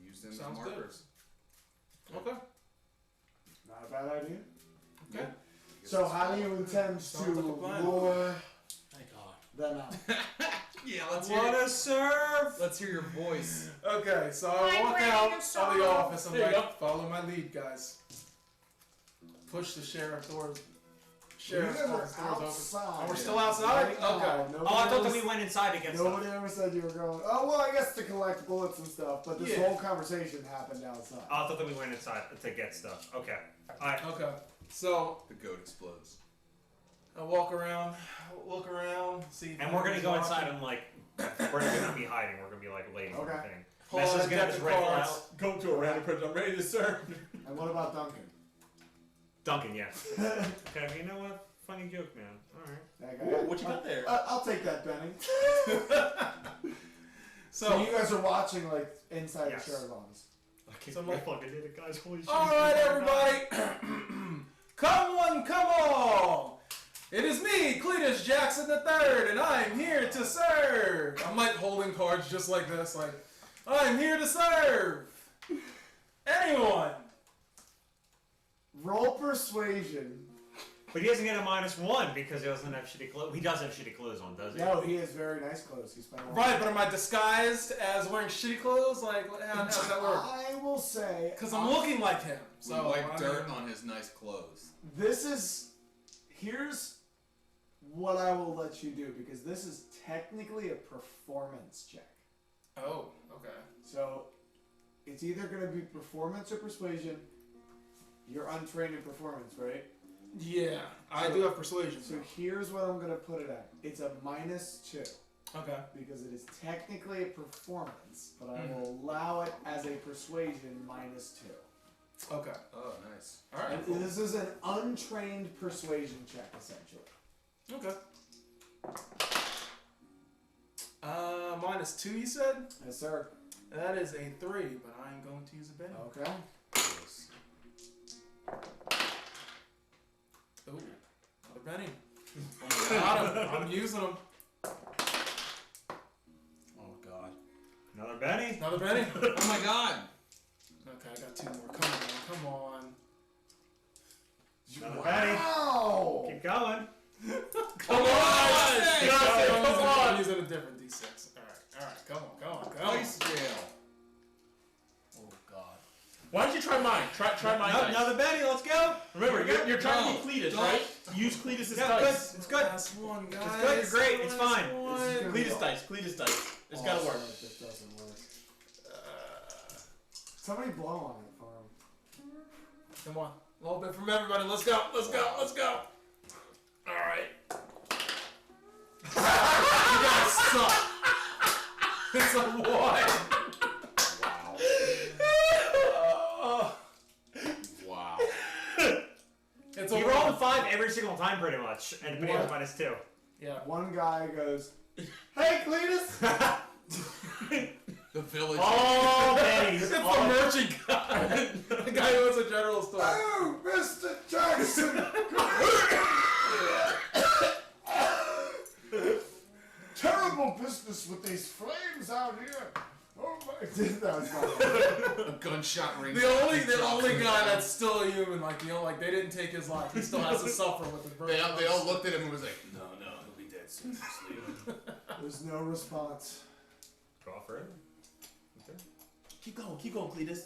Use them Sounds as good. markers. Okay. Not a bad idea. Okay. So how do you intend to Sounds like a plan. lure Thank God. them out? Yeah, Wanna serve? Let's hear your voice. Okay, so I walk out of the office and There you like, follow my lead, guys. Push the sheriff doors. You guys Sheriff are doors open. outside. Oh, we're still outside? Right now. Okay. Nobody Oh, I thought ever that we went inside to get Nobody stuff. ever said you were going, oh, well, I guess to collect bullets and stuff, but this Yeah. whole conversation happened outside. Oh, I thought that we went inside to get stuff. Okay. Alright. Okay. So The goat explodes. I walk around, look around, see. if And we're gonna anybody's go watching. inside and like, we're not gonna be hiding. We're gonna be like ladies and Okay. everything. Hold Mess on, is gonna have deck his of rifle cards. out. Go to a random person. I'm ready to serve. And what about Duncan? Duncan, yeah. Okay, you know what? Funny joke, man. Alright. That guy. What you got there? I'll take that, Benny. So So, you guys are watching, like, inside Yes. the sheriff's office. Okay, So I'm like- fucking did it, guys. Holy shit. alright, everybody. Come one, come all. It is me, Cletus Jackson III, and I am here to serve. I'm like holding cards just like this, like, I'm here to serve. Anyone. Roll persuasion. But he doesn't get a -1 because he doesn't have shitty clothes. He does have shitty clothes on, does he? No, he has very nice clothes. He spent a lot. Right, but am I disguised as wearing shitty clothes? Like, how does that work? I will say, Because I'm looking like him. So So wipe I dirt mean- on his nice clothes. here's what I will let you do, because this is technically a performance check. Oh, okay. So it's either going to be performance or persuasion. You're untrained in performance, right? Yeah, I do have persuasion. So here's what I'm going to put it at. It's a -2 Okay. because it is technically a performance, but I will allow it as a persuasion -2. Okay. Oh, nice. All right. And Cool. this is an untrained persuasion check, essentially. Okay. -2, you said? Yes, sir. That is a 3, but I am going to use a Benny. Okay. Yes. Ooh, another Benny. Got him. I'm using them. Oh God. Another Benny. Another Benny. Oh my God. Okay, I got 2 more. Come on, come on. Another Benny. Wow! Keep going. Come on! Keep going. I'm using a different D6. Alright, come on, come on, come on. Ice jail. Oh, God. Why don't you try mine? Try mine. dice. Another Benny. Let's go. Remember, you're trying to No, be Cletus, don't. right? Use Cletus's Yeah, dice. good. It's good. Last one, guys. It's good. You're great. It's Last fine. one. This is gonna be Cletus dice. Cletus dice. It's gotta work. Awesome if this doesn't work. Somebody blow on it for him. Come on. A little bit from everybody. Let's go. Let's go. Let's go. All right. You guys suck. It's a 1. Wow. Wow. It's a He 1. rolled a 5 every single time, pretty much, and but he was -2. Yeah. One guy goes, "Hey, Cletus!" The village. All Bennies. It's the All merchant guy. The guy who owns a general store. Oh, Mr. Jackson! Terrible business with these flames out here. Oh my! That was not A gunshot ring. The only guy that's still a human, like they didn't take his life. He still has to suffer with his They burden. all looked at him and was like, no, he'll be dead soon. Sleep. There's no response. off further. Okay. Keep going, Cletus.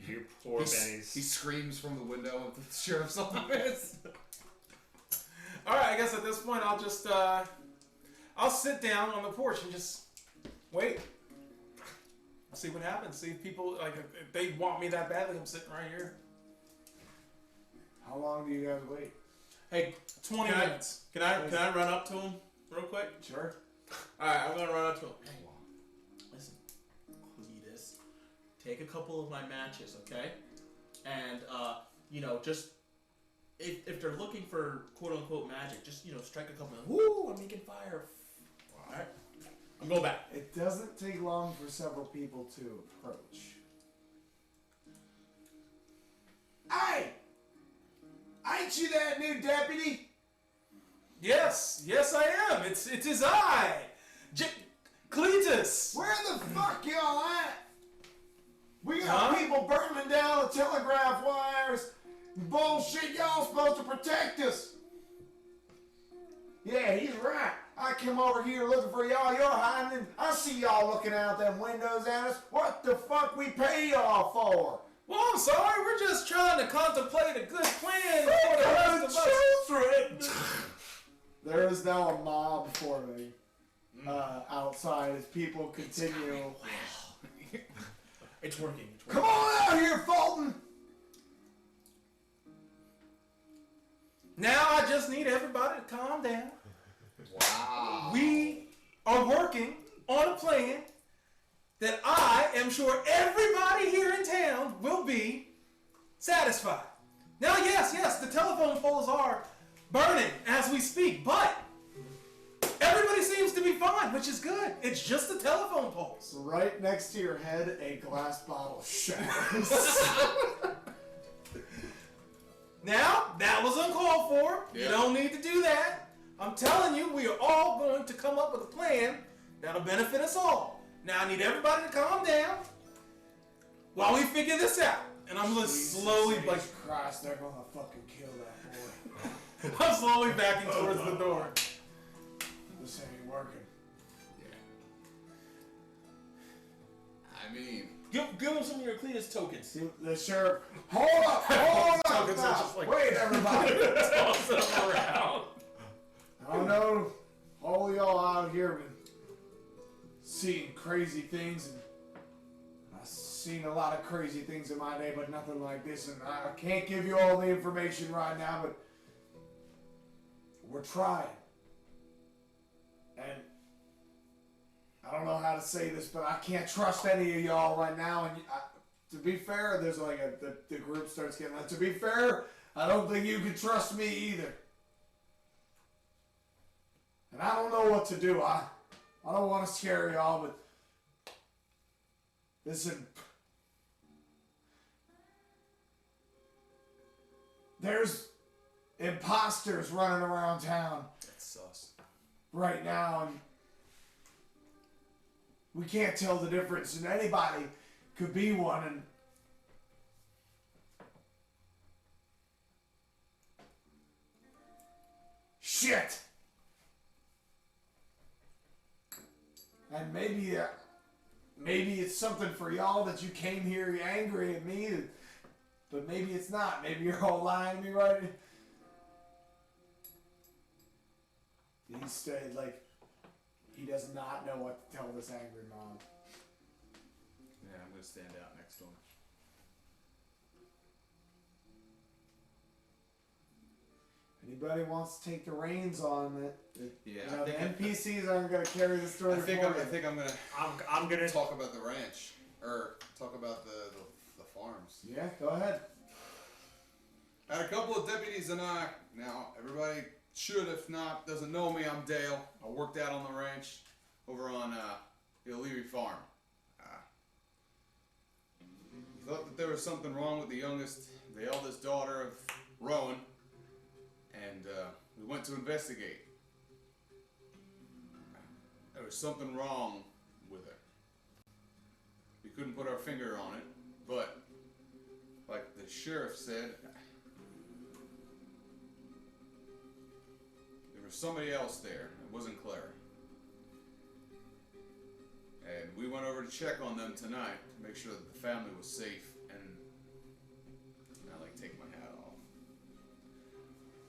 You poor bennies. He screams from the window of the sheriff's office. Alright, I guess at this point I'll just, I'll sit down on the porch and just wait. See what happens. See if people, like, if they want me that badly, I'm sitting right here. How long do you guys wait? Hey, 20 minutes. Can I run up to him real quick? Sure. Alright, I'm gonna run up to him. Hey, listen, Cletus, take a couple of my matches, okay? And just if they're looking for quote unquote magic, just strike a couple of them. Woo! I'm making fire. Alright. I'm going back. It doesn't take long for several people to approach. Hey! Ain't you that new deputy? Yes, I am. It's his eye. Cletus. Where the fuck y'all at? We got Huh? people burning down the telegraph wires. Bullshit, y'all supposed to protect us. Yeah, he's right. I came over here looking for y'all. You're hiding. I see y'all looking out them windows at us. What the fuck we pay y'all for? Well, I'm sorry. We're just trying to contemplate a good plan for the rest of us. Children. There is now a mob forming outside as people continue. It's working. Come on out here, Fulton. Now I just need everybody to calm down. Wow. We are working on a plan that I am sure everybody here in town will be satisfied. Now, yes, the telephone poles are burning as we speak, but everybody seems to be fine, which is good. It's just the telephone poles. Right next to your head, a glass bottle shatters. Now, that was uncalled for. You Yeah. don't need to do that. I'm telling you, we are all going to come up with a plan that'll benefit us all. Now, I need everybody to calm down while we figure this out. And I'm going to slowly, like, Jesus Christ, they're gonna fucking kill that boy. I'm slowly backing towards the door. This ain't working. I mean, Give him some of your Cletus tokens. See, the sheriff, hold up Tokens are now. just like- Wait, everybody. Toss them around. I don't know, all y'all out here been seeing crazy things, and I've seen a lot of crazy things in my day, but nothing like this, and I can't give you all the information right now, but we're trying. And I don't know how to say this, but I can't trust any of y'all right now, and to be fair, there's like the group starts getting like, to be fair, I don't think you can trust me either. And I don't know what to do. I don't want to scare y'all, but listen. There's imposters running around town That's sus. right now, and we can't tell the difference, and anybody could be one, and shit. And maybe it's something for y'all that you came here angry at me, but maybe it's not. Maybe you're all lying to me, right? He stayed like he does not know what to tell this angry mom. yeah, I'm gonna stand out next to him. Anybody wants to take the reins on it? Yeah, You know, I the think NPCs aren't going to carry the story I think for I'm you. gonna I'm gonna talk about the ranch, or talk about the farms. Yeah, go ahead. I had a couple of deputies and I. Now everybody should, if not, doesn't know me. I'm Dale. I worked out on the ranch over on the O'Leary farm. We thought that there was something wrong with the eldest daughter of Rowan, and we went to investigate. There was something wrong with her. We couldn't put our finger on it, but like the sheriff said, there was somebody else there. It wasn't Clara. And And we went over to check on them tonight to make sure that the family was safe. And I like take my hat off.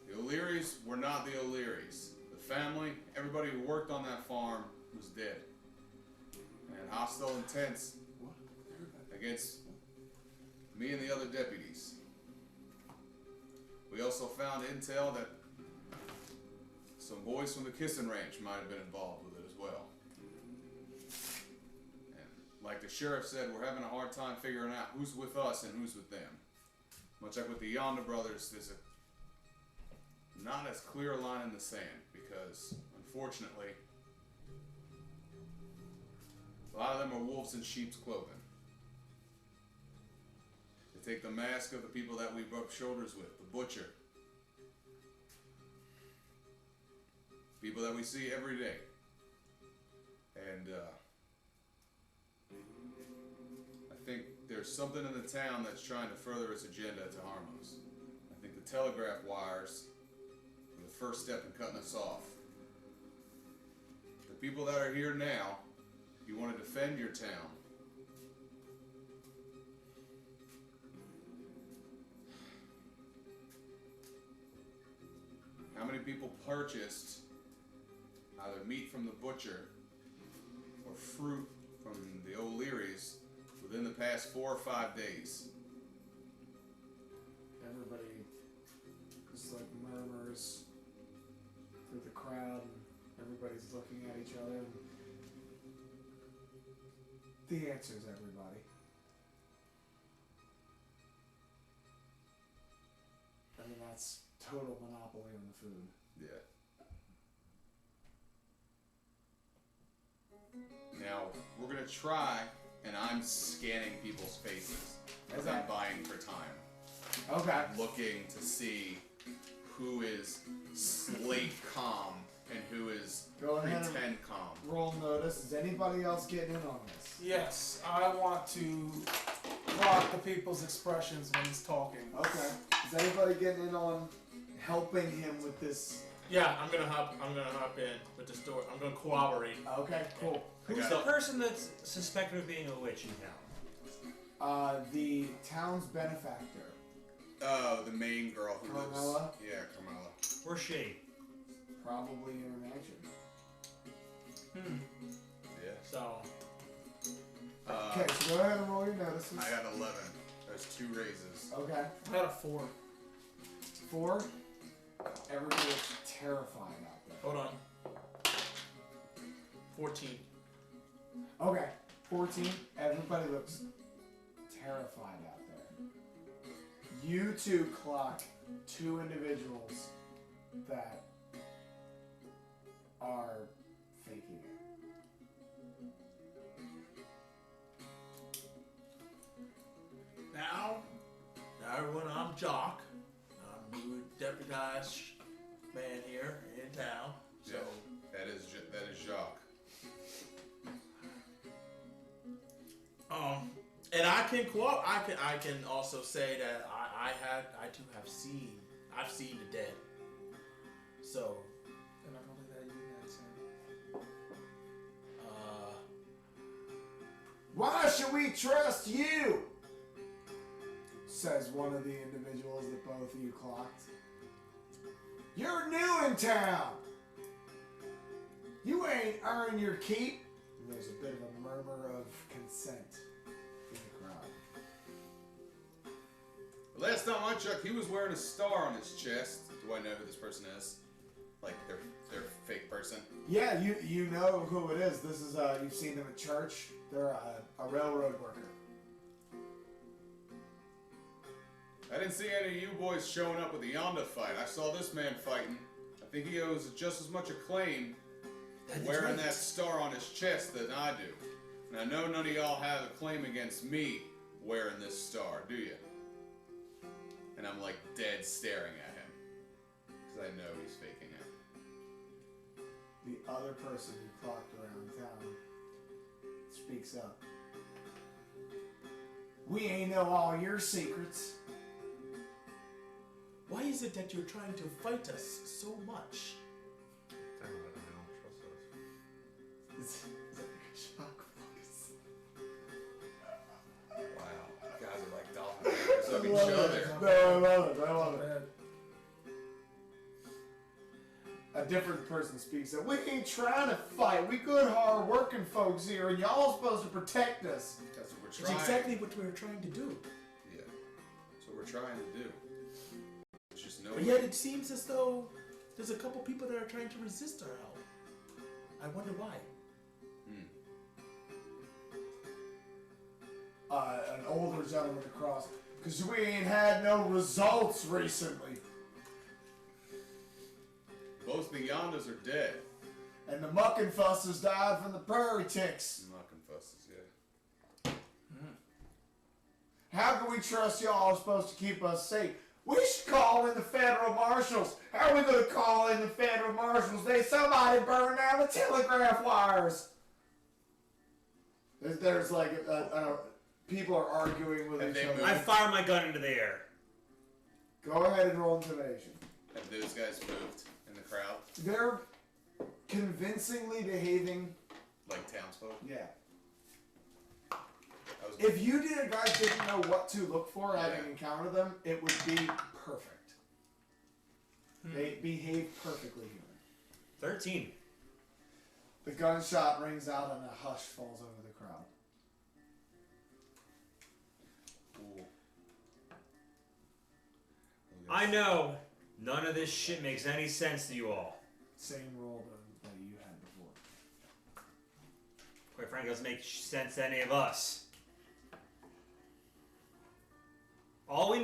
The O'Learys were not the O'Learys. The family, everybody who worked on that farm was dead. And hostile intents against me and the other deputies. We also found intel that some boys from the Kissing Ranch might have been involved with it as well. And like the sheriff said, we're having a hard time figuring out who's with us and who's with them. Much like with the Yonda brothers, there's a not as clear line in the sand because, unfortunately, a lot of them are wolves in sheep's clothing. They take the mask of the people that we rub shoulders with, the butcher. People that we see every day. And I think there's something in the town that's trying to further its agenda to harm us. I think the telegraph wires are the first step in cutting us off. The people that are here now, you want to defend your town. How many people purchased either meat from the butcher or fruit from the O'Learys within the past 4 or 5 days? Everybody just like murmurs through the crowd, and everybody's looking at each other. And the answer is everybody. I mean, that's total monopoly on the food. Yeah. Now, we're gonna try, and I'm scanning people's faces as I'm buying for time. Okay. Looking to see who is slate calm and who is Go ahead and pretend calm. roll notice. Is anybody else getting in on this? Yes, I want to clock the people's expressions when he's talking. Okay. Is anybody getting in on helping him with this? Yeah, I'm gonna hop in with the story. I'm gonna corroborate. Okay, cool. Who's the person that's suspected of being a witch in town? The town's benefactor. Oh, the main girl who Carmela? lives. Yeah, Carmela. Where's she? Probably in her mansion. Yeah. So Okay, so go ahead and roll your notices. I got 11. There's 2 raises. Okay. I had a 4. 4. Everybody is terrified out there. hold on. 14. Okay. 14. Everybody looks terrified out there. You two clock 2 individuals that are faking it. Now everyone, I'm Jock. I'm new deputized man here in town. So Yeah, that is Jacques. and I can also say that I've seen the dead. So And not only that, you had some. Why should we trust you? Says one of the individuals that both of you clocked. You're new in town. You ain't earned your keep. And there's a bit of a murmur of consent in the crowd. Last time I checked, he was wearing a star on his chest. Do I know who this person is? Like their fake person? Yeah, you know who it is. This is you've seen them at church. They're a railroad worker. I didn't see any of you boys showing up with the Yonda fight. I saw this man fighting. I think he owes just as much a claim wearing that star on his chest than I do. And I know none of y'all have a claim against me wearing this star, do you? And I'm like dead staring at him. Because I know he's faking it. The other person who clocked around town speaks up. We ain't know all your secrets. why is it that you're trying to fight us so much? Is that like a shock voice? of each love other. it. No, I love it. I love it. Bad. A different person speaks up. We ain't trying to fight. We good, hard working folks here, and y'all supposed to protect us. That's what we're It's trying. exactly what we're trying to do. Yeah. That's what we're trying to do. It's just no. But yet it seems as though there's a couple people that are trying to resist our help. I wonder why. An older gentleman across. Because we ain't had no results recently. Both the Yondas are dead. And the mucking fussers died from the prairie ticks. Mucking fusses, yeah. How can we trust y'all are supposed to keep us safe? We should call in the federal marshals. How are we going to call in the federal marshals? Somebody burned down the telegraph wires. There's like, people are arguing with Have each they other. moved? I fire my gun into the air. Go ahead and roll intimidation. Have those guys moved in the crowd? They're convincingly behaving. Like townsfolk? Yeah. I was If you guys didn't know what to look for having Yeah. encountered them, it would be perfect. They behave perfectly human. 13. The gunshot rings out and a hush falls over the crowd. cool. I know none of this shit makes any sense to you all. Same roll that you had before. Quite frankly, it doesn't make sense to any of us. All we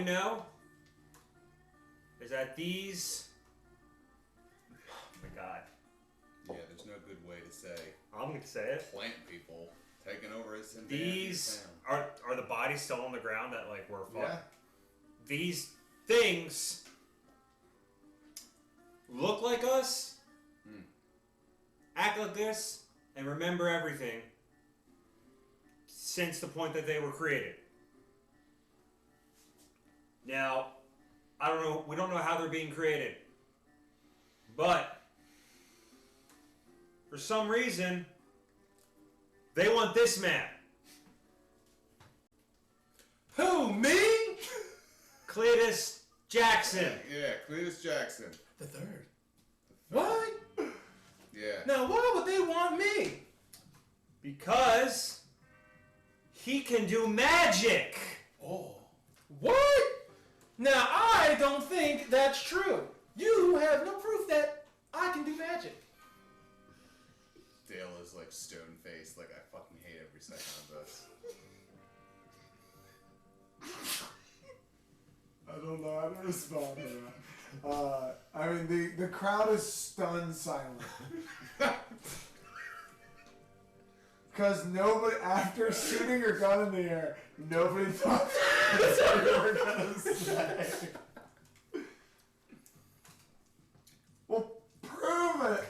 know is that these. Oh my god. Yeah, there's no good way to say I'm going to say it. plant people taking over his These town. are the bodies still on the ground that like were fucked. Yeah. These things look like us, act like this, and remember everything since the point that they were created. Now, I don't know, we don't know how they're being created, but for some reason, they want this man. Who, me? Cletus Jackson. Yeah, Cletus Jackson. The third. What? Yeah. Now, why would they want me? Because he can do magic. Oh. What? Now, I don't think that's true. You have no proof that I can do magic. Dale is like stone faced, like I fucking hate every second of this. I don't know how to respond to that. I mean, the crowd is stunned silent. Because nobody, after shooting your gun in the air, nobody thought that's what you were going to say. Well, prove it!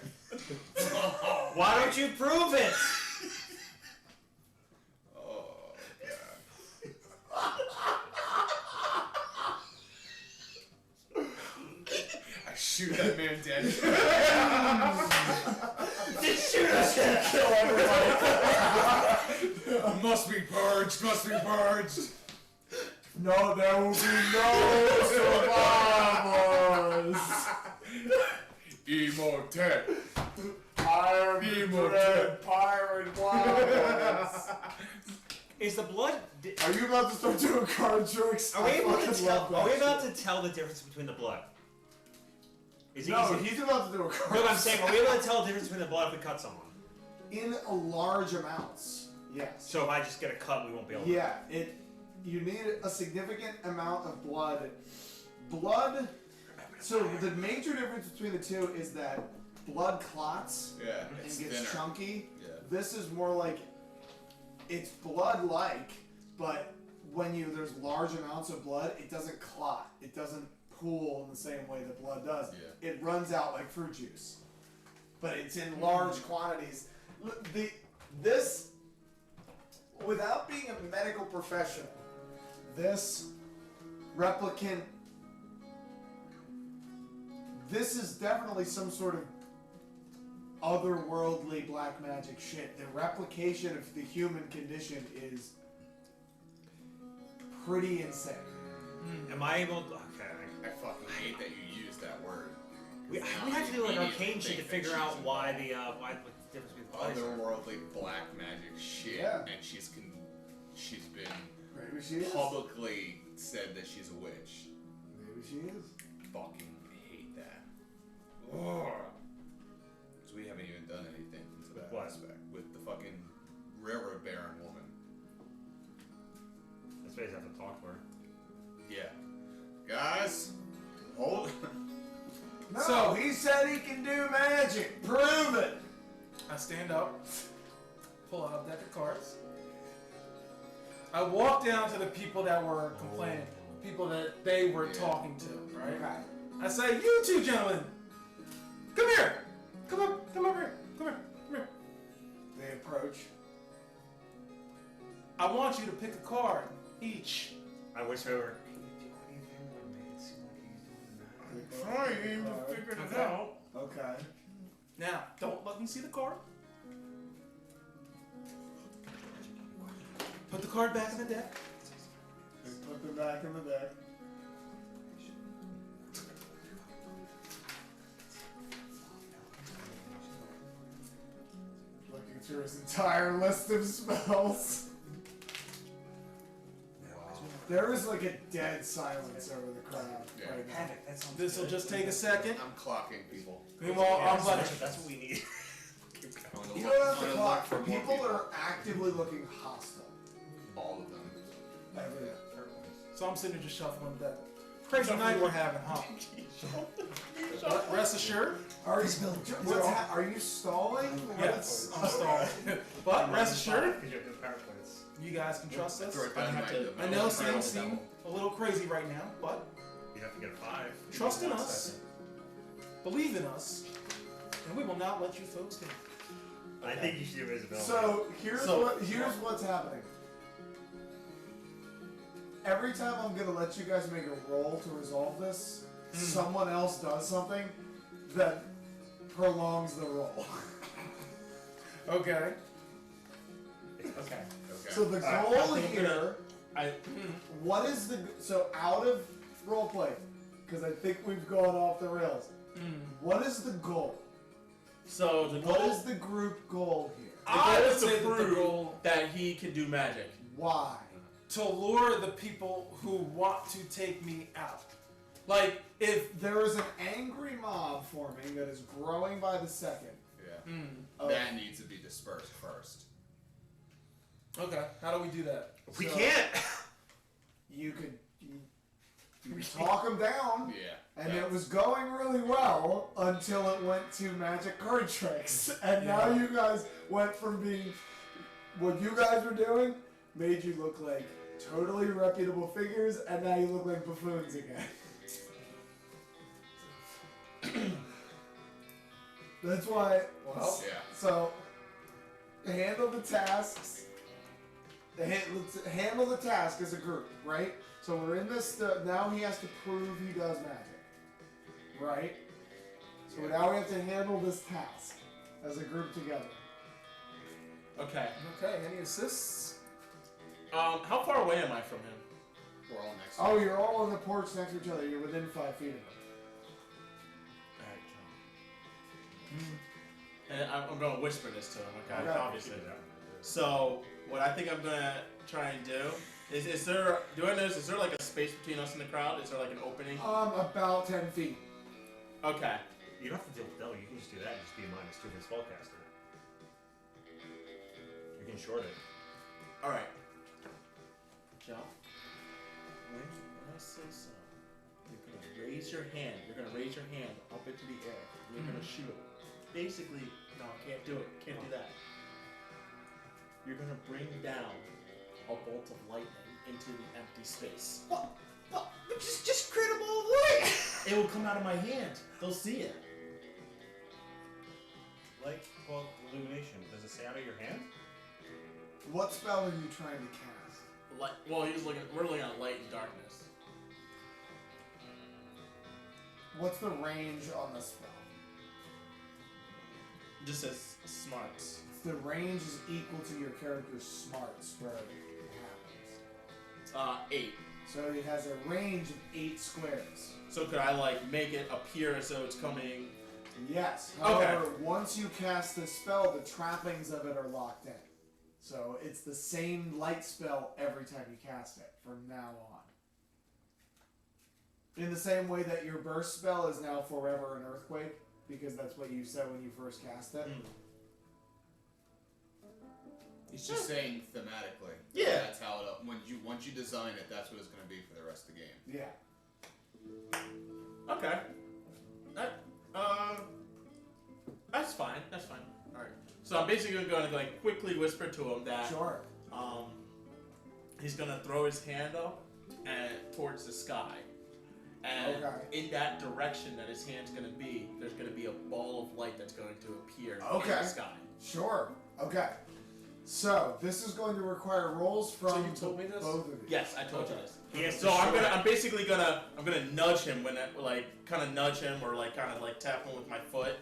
Why don't you prove it? Oh, God. I shoot that man dead. Just shoot us and kill everybody. Must be purged, must be purged. No, there will be no survivors! Immortal. Iron Dread Pirate Wildlands! Is the blood? Are you about to start doing card tricks? Are we I able to fucking tell? love that Are we about shit. to tell the difference between the blood? Is it No, easy? he's about to do a card No, but I'm saying, are we able to tell the difference between the blood if we cut someone? in a large amounts. Yes. So if I just get a cut, we won't be able. Yeah, you need a significant amount of blood. Blood. So the major difference between the two is that blood clots Yeah, and it's gets thinner. chunky. Yeah. This is more like it's blood-like, but when there's large amounts of blood, it doesn't clot. It doesn't pool in the same way that blood does. Yeah. It runs out like fruit juice, but it's in large quantities. This, without being a medical professional, this replicant. This is definitely some sort of otherworldly black magic shit. The replication of the human condition is pretty insane. Am I able to... Okay. I fucking hate that you use that word. We have to do like arcane shit to figure out why the what's the difference between the bodies are. Otherworldly black magic shit, Yeah. and she's been Maybe she is. publicly said that she's a witch. Maybe she is. Fucking hate that. Ugh. So we haven't even done anything to that What? aspect with the fucking railroad baron woman. That's why you have to talk to her. Yeah, guys, hold. No, So- he said he can do magic. Prove it. I stand up, pull out a deck of cards. I walk down to the people that were complaining, people that they were talking to, right? Okay. I say, you two gentlemen, come here. Come over here. Come here. They approach. I want you to pick a card, each. I wish we were... Trying to figure it Okay. out. Okay. Now, don't let me see the card. Put the card back in the deck. They put them back in the deck. Looking through his entire list of spells. There is like a dead silence over the crowd Yeah. right now. Havoc, that sounds This will good. just take a second. I'm clocking people. Meanwhile, Yeah, I'm like, that's what we need. On the You look- don't have on to the clock. look for more People are actively looking hostile. all of them. Everywhere. so I'm sitting there just shuffling the deck. Crazy night we're having, huh? Rest assured. Are you stalling? Yes, I'm stalling. But rest assured, Because you have good power points. you guys can trust us. Throw it down have my- to- the I metal know barrel things seem devil. a little crazy right now, but You have to get a 5. trust in us, believe in us, and we will not let you folks down. I think you should do visibility. So here's So- what's happening. Every time I'm gonna let you guys make a roll to resolve this, someone else does something that prolongs the roll. Okay. Okay. Okay. So the I goal think here, I what is so out of roleplay, because I think we've gone off the rails. What is the goal? so the What goal is the group goal here? I goal would is to say that the prove goal that he can do magic. Why? To lure the people who want to take me out. Like, if... There is an angry mob forming that is growing by the second. Yeah. Of- That needs to be dispersed first. Okay, how do we do that? we so- can't! You could talk them down. Yeah. And that's- it was going really well until it went to magic card tricks. And now Yeah. you guys went from being what you guys were doing made you look like totally reputable figures, and now you look like buffoons again. That's why. Well, Yeah. So handle the tasks. Let's handle the task as a group, right? So we're in this. Now he has to prove he does magic, right? So now we have to handle this task as a group together. Okay. okay, any assists? How far away am I from him? We're all next to Oh, you're all on the porch next to each other. You're within 5 feet of him. Alright, John. And I'm gonna whisper this to him, okay? Okay. Obviously. So, what I think I'm gonna try and do is there, do I notice, is there like a space between us and the crowd? Is there like an opening? About 10 feet. Okay. You don't have to deal with Del, you can just do that and just be a -2 for the spellcaster. You can short it. Alright. John, when I say so, you're gonna raise your hand. You're gonna raise your hand up into the air. And you're gonna shoot. Basically, no, can't do it. Can't do that. You're gonna bring down a bolt of lightning into the empty space. What? Just critical of light. It will come out of my hand. They'll see it. Like, well, illumination. Does it say out of your hand? What spell are you trying to cast? Light. Well, we're looking at light and darkness. What's the range on the spell? Just says smarts. The range is equal to your character's smarts where it happens. 8. So it has a range of 8 squares. So could I like make it appear as though it's coming? Yes. Okay. However, once you cast the spell, the trappings of it are locked in. So it's the same light spell every time you cast it from now on. In the same way that your burst spell is now forever an earthquake, because that's what you said when you first cast it. He's just saying thematically. Yeah. That's how it. Once you design it, that's what it's going to be for the rest of the game. Yeah. Okay. That's fine. That's fine. All right. So I'm basically going to like quickly whisper to him that Sure. he's going to throw his hand up and towards the sky, and in that direction that his hand's going to be, there's going to be a ball of light that's going to appear in the sky. Sure. Okay. So this is going to require rolls from So you told me this? both of you. Yes, I told you this. Yes. So I'm basically gonna nudge him when kind of nudge him or like kind of like tap him with my foot,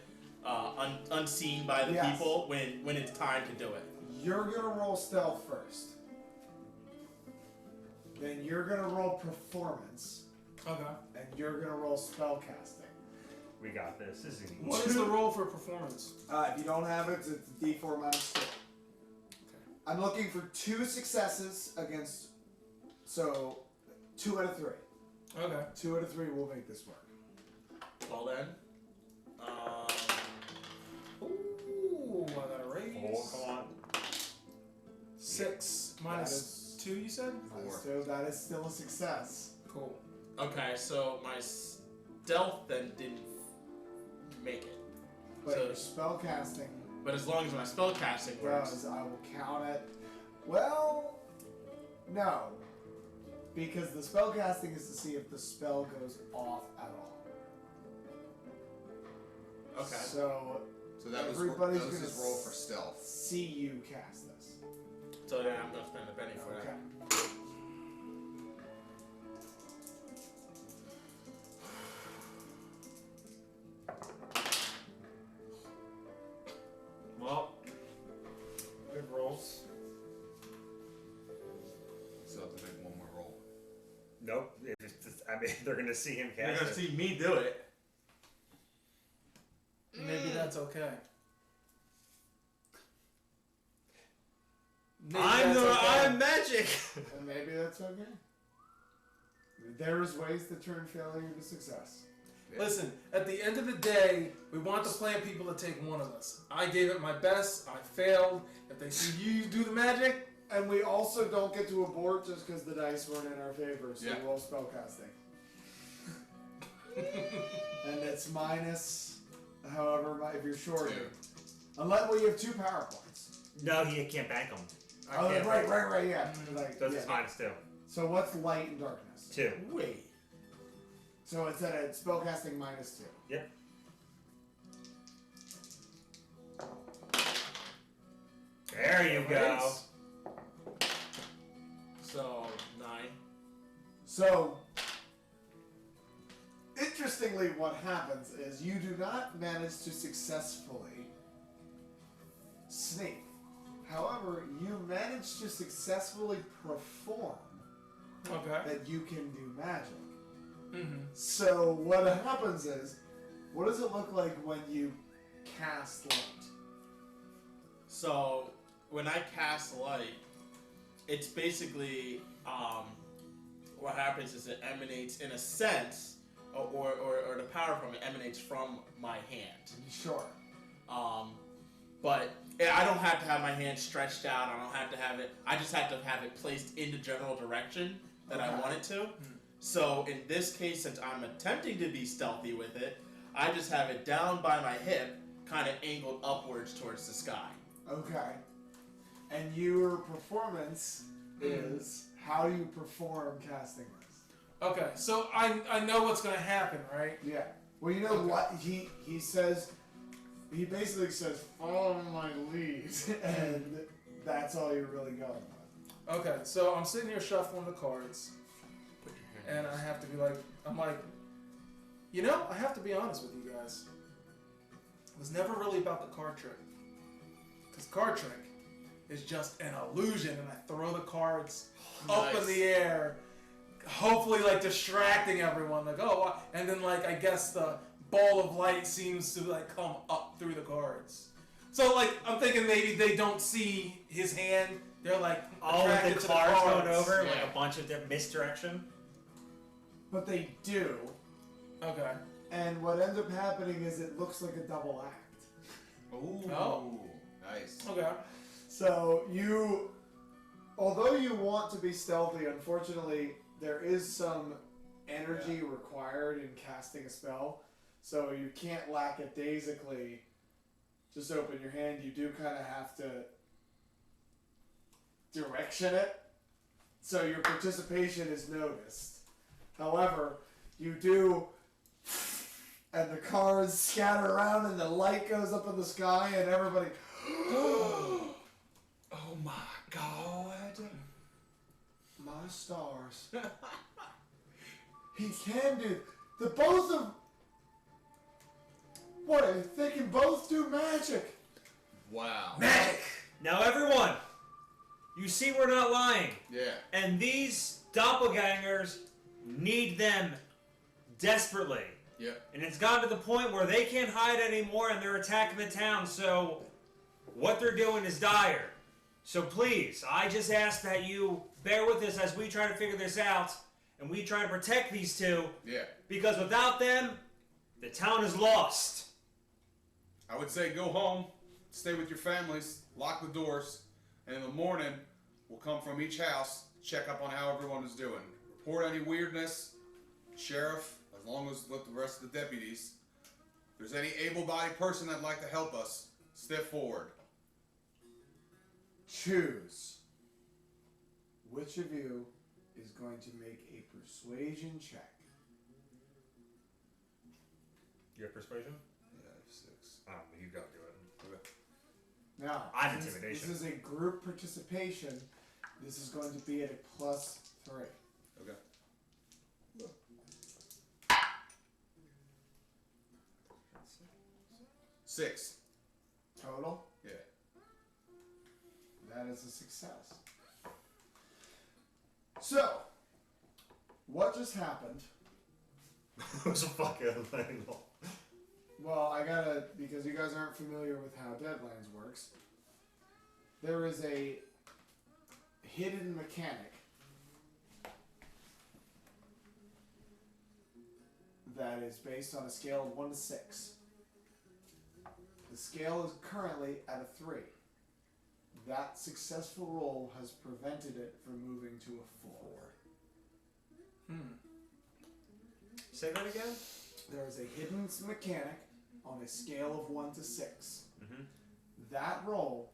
unseen by the people when it's time to do it. You're gonna roll stealth first. Then you're gonna roll performance. Okay. And you're gonna roll spellcasting. We got this. This is easy. What is the roll for performance? If you don't have it, it's D4 minus 2. Okay. I'm looking for 2 successes against. So 2 out of 3. Okay. 2 out of 3 will make this work. Well then, Ooh, I got a raise. 4, come on. 6 minus 2, you said? Minus 2, that is still a success. Cool. okay. So my stealth then didn't make it. But So- your spellcasting But as long as my spellcasting works, does, I will count it. Well, no. Because the spellcasting is to see if the spell goes off at all. okay. So So that was everybody's his gonna roll for stealth. see you cast this. So then I'm gonna spend a penny for Okay. that. Well, good rolls. So have to make one more roll. Nope. If it's just, I mean, they're gonna see him You're cast gonna it. see me do it. Maybe that's okay. Maybe I'm that's okay. I'm magic. And maybe that's okay. There's ways to turn failure into success. Listen, at the end of the day, we want the plant people to take one of us. I gave it my best. I failed. If they see you do the magic, And we also don't get to abort just because the dice weren't in our favor, so Yeah. roll spellcasting. And it's minus, however, if you're short. 2. Unless, well, you have 2 power points. No, he can't bank them. Oh, can't right, yeah. Like, So yeah. it's minus 2. So what's light and darkness? 2. Wait. So it's at a spellcasting minus 2. Yep. There you go. So 9. So, interestingly, what happens is you do not manage to successfully sneak. However, you manage to successfully perform okay. that you can do magic. Mm-hmm. So, what happens is, what does it look like when you cast light? So when I cast light, it's basically what happens is it emanates in a sense, or the power from it emanates from my hand. Sure. But I don't have to have my hand stretched out. I don't have to have it. I just have to have it placed in the general direction that I Okay. want it to. So in this case, since I'm attempting to be stealthy with it, I just have it down by my hip, kind of angled upwards towards the sky. Okay. And your performance is how you perform casting this. Okay, so I know what's gonna happen, right? Yeah. Well, you know what he says. He basically says, "Follow my lead," and that's all you're really going with. Okay, so I'm sitting here shuffling the cards, and I have to be like, I'm like, I have to be honest with you guys. was never really about the card trick. Because card trick is just an illusion, and I throw the cards up in the air, hopefully like distracting everyone. Like, oh, and then like I guess the ball of light seems to like come up through the cards. So like I'm thinking maybe they don't see his hand. They're like attracted the to cards the going cards. over, Yeah. like a bunch of misdirection. But they do. Okay. And what ends up happening is it looks like a double act. Ooh. Oh. Nice. Okay. So you, although you want to be stealthy, unfortunately, there is some energy required in casting a spell. So you can't lackadaisically just open your hand. You do kind of have to direction it. So your participation is noticed. However, you do, and the cards scatter around and the light goes up in the sky and everybody... Oh my god. My stars. He can do... The both of... What, they can both do magic. Wow. Magic! Now everyone, you see we're not lying. Yeah. And these doppelgangers need them desperately. Yep. And it's gotten to the point where they can't hide anymore and they're attacking the town, so what they're doing is dire. So please, I just ask that you bear with us as we try to figure this out and we try to protect these two, Yeah. because without them, the town is lost. I would say go home, stay with your families, lock the doors, and in the morning, we'll come from each house, check up on how everyone is doing. Report any weirdness, sheriff, as long as with the rest of the deputies. If there's any able-bodied person that'd like to help us, step forward. Choose. Which of you is going to make a persuasion check? You have persuasion? Yeah, 6. Oh, you gotta do it. Now, I have since intimidation. this is a group participation, this is going to be at a +3. Okay. 6. Total? Yeah. That is a success. So, what just happened? It was a fucking angle. Well, I gotta, because you guys aren't familiar with how Deadlands works, there is a hidden mechanic that is based on a scale of 1 to 6. The scale is currently at a 3. That successful roll has prevented it from moving to a 4. Say that again? There is a hidden mechanic on a scale of 1 to 6. Mm-hmm. That roll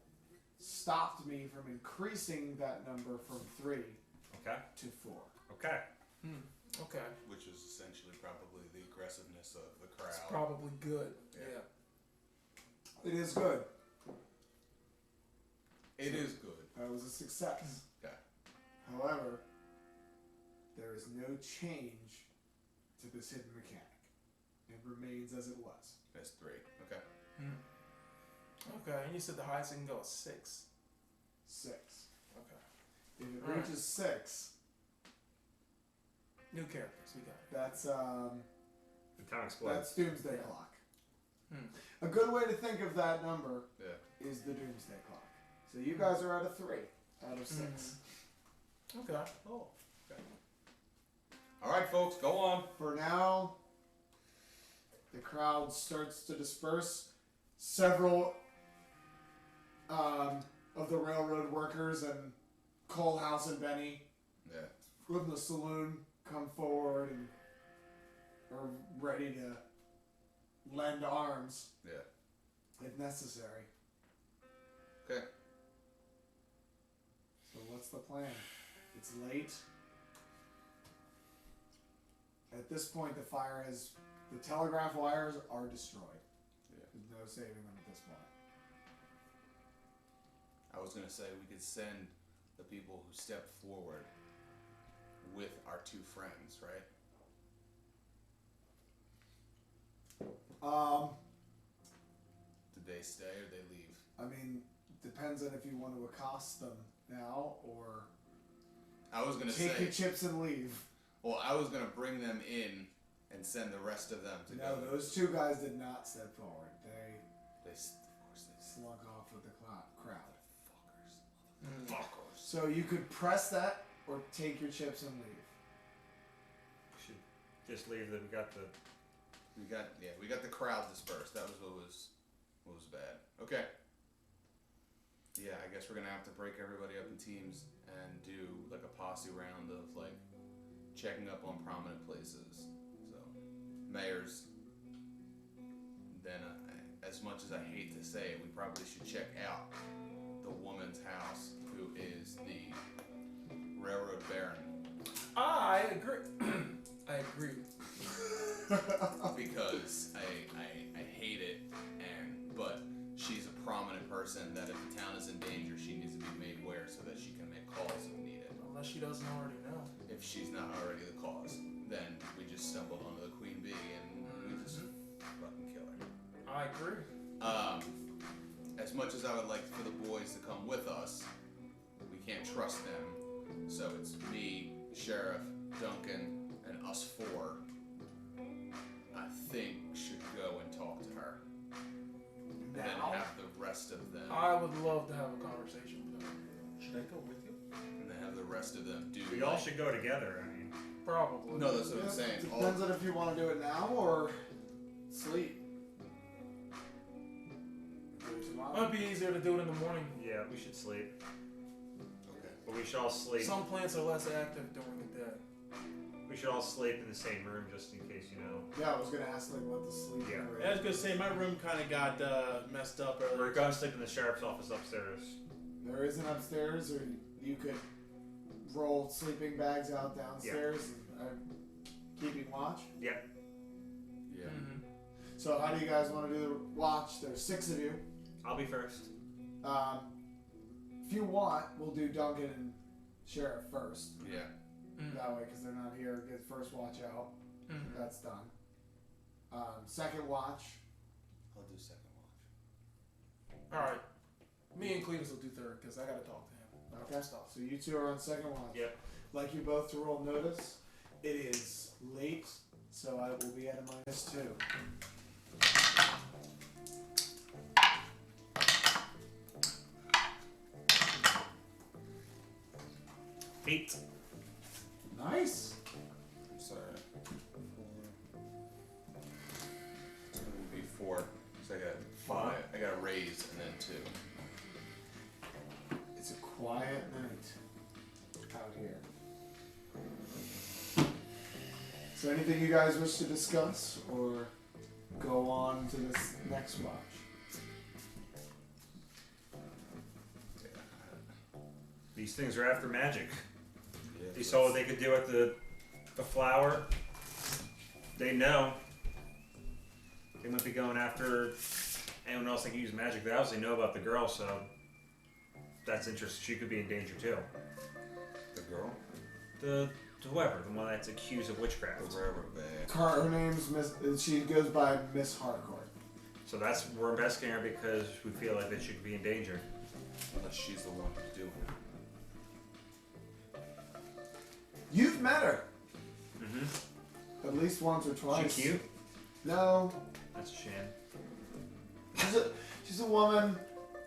stopped me from increasing that number from 3 Okay. to 4. Okay. Okay. Which is essentially probably the aggressiveness of the crowd. It's probably good. Yeah. It is good. It is good. That was a success. Okay. However, there is no change to this hidden mechanic. It remains as it was. That's 3. Okay. Okay. And you said the highest it can go is 6. 6. Okay. If it Alright. reaches 6, New characters. We got it. that's The town explodes. that's Doomsday Yeah. Clock. Hmm. A good way to think of that number Yeah. is the Doomsday Clock. So you guys are at a 3 out of 6. Okay. Oh. Okay. All right, folks, go on. For now, the crowd starts to disperse. Several of the railroad workers and Coalhouse and Benny Yeah. from the saloon come forward and are ready to lend arms Yeah. if necessary. Okay. So what's the plan? It's late. At this point, the telegraph wires are destroyed. Yeah. There's no saving them at this point. I was gonna say we could send the people who step forward with our 2 friends, right? they stay or they leave? I mean, depends on if you want to accost them now or I was gonna take say. your chips and leave. Well, I was gonna bring them in and send the rest of them to No, go. those two guys did not step forward. They Of course they slunk off with the crowd. fuckers. Fuckers. So you could press that or take your chips and leave. Should just leave that we got the. We got the crowd dispersed. That was what was bad. Okay. Yeah, I guess we're gonna have to break everybody up in teams and do like a posse round of like checking up on prominent places. So, mayors. Then, as much as I hate to say it, we probably should check out the woman's house who is the railroad baron. I agree. I agree. Because I hate it, but she's a prominent person that if the town is in danger, she needs to be made aware so that she can make calls if needed. Unless she doesn't already know. If she's not already the cause, then we just stumbled onto the queen bee and we just fucking kill her. I agree. As much as I would like for the boys to come with us, we can't trust them. So it's me, Sheriff, Duncan, and us four. I think should go and talk to her. And then Now? have the rest of them. I would love to have a conversation with her. Should I go with you? And then have the rest of them do. We all should go together. I mean, Probably. No, that's what I'm saying. Depends on if you want to do it now or sleep. There's a lot. Might be easier to do it in the morning. yeah, we should sleep. Okay. But we should all sleep. Some plants are less active during the day. We should all sleep in the same room just in case, you know. Yeah, I was gonna ask like what the sleep. Yeah. rate- I was gonna say my room kind of got messed up We're earlier. going to sleep in the sheriff's office upstairs. There is an upstairs, or you could roll sleeping bags out downstairs and keeping watch. Yeah. Mm-hmm. So how do you guys want to do the watch? There's 6 of you. I'll be first. If you want, we'll do Duncan and Sheriff first. Yeah. That way, because they're not here, get first watch out. Mm-hmm. That's done. Second watch. I'll do second watch. Alright. Me and Cletus will do third because I gotta talk to him. Okay. So you two are on second watch. Yep. Like you both to roll notice. It is late, so I will be at a -2. Eight. Nice. I'm sorry. It's gonna be 4. So I got 5. I got a raise and then 2. It's a quiet night out here. So anything you guys wish to discuss or go on to this next watch? These things are after magic. Yeah, They saw what they could do at the flower. They know. They might be going after anyone else that can use magic. They obviously know about the girl, so that's interesting. She could be in danger too. The girl? The whoever, the one that's accused of witchcraft. The railroad bag. Her name's Miss. She goes by Miss Harcourt. So we're investigating her because we feel like that she could be in danger. Unless she's the one who's doing it. You've met her Mm-hmm. at least once or twice. She cute? No, That's a shame. she's a woman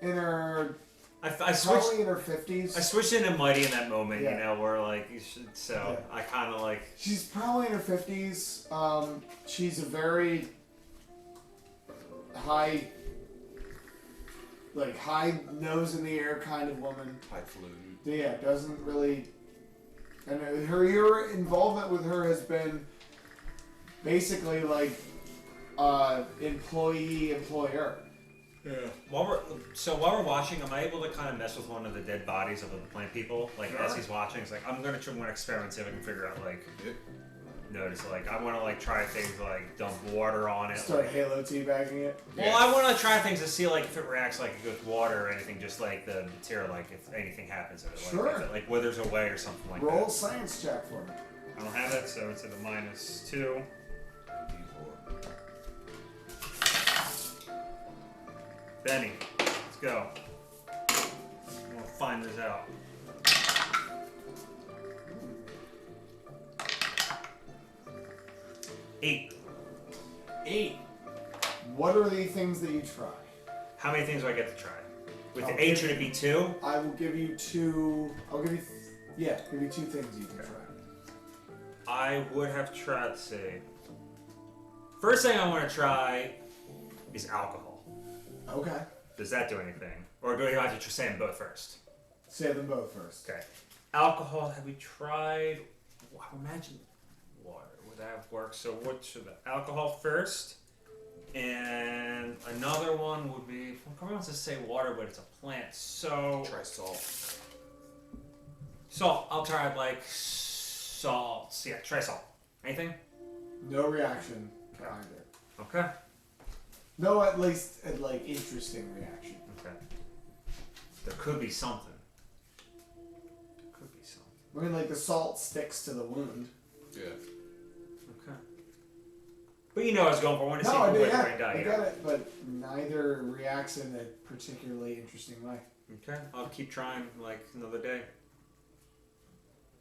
in her I switched. probably in her 50s. I switched into Mighty in that moment, Yeah. you know, where like you should. So Yeah. I kind of like. She's probably in her 50s. She's a very high nose in the air kind of woman. Highfalutin. Yeah, doesn't really. And your involvement with her has been basically like employee-employer. Yeah. While we're watching, am I able to kind of mess with one of the dead bodies of the plant people? Like as he's watching, it's like I'm gonna try one experiment, see if I can figure out like notice like I want to like try things like dump water on it. Start Like, Halo teabagging it. well, I want to try things to see like if it reacts like with water or anything, just like the material, like if anything happens to it, like, Sure. if it, like withers away or something like Roll a that. science check for me. I don't have it, so it's at a -2. Benny, let's go. We'll find this out. Eight. 8. What are the things that you try? How many things do I get to try? With I'll the 8, give- should it be 2? I will give you 2. I'll give you. Give you 2 things you can try. I would have tried to say. First thing I want to try is alcohol. Okay. Does that do anything? Or do I have to say them both first? Say them both first. Okay. Alcohol, have we tried? Well, I imagine water. Would that have worked? So what should the alcohol first? And another one would be, everyone wants to say water, but it's a plant. So Try salt. salt. I'll try like salt. Yeah, try salt. Anything? No reaction either. Okay. No, at least like interesting reaction. Okay. There could be something. There could be something. I mean, like the salt sticks to the wound. Yeah. Okay. But you know what I was going for. I want to see No, I who do. would Yeah, die. I get it. But neither reacts in a particularly interesting way. Okay. I'll keep trying like another day.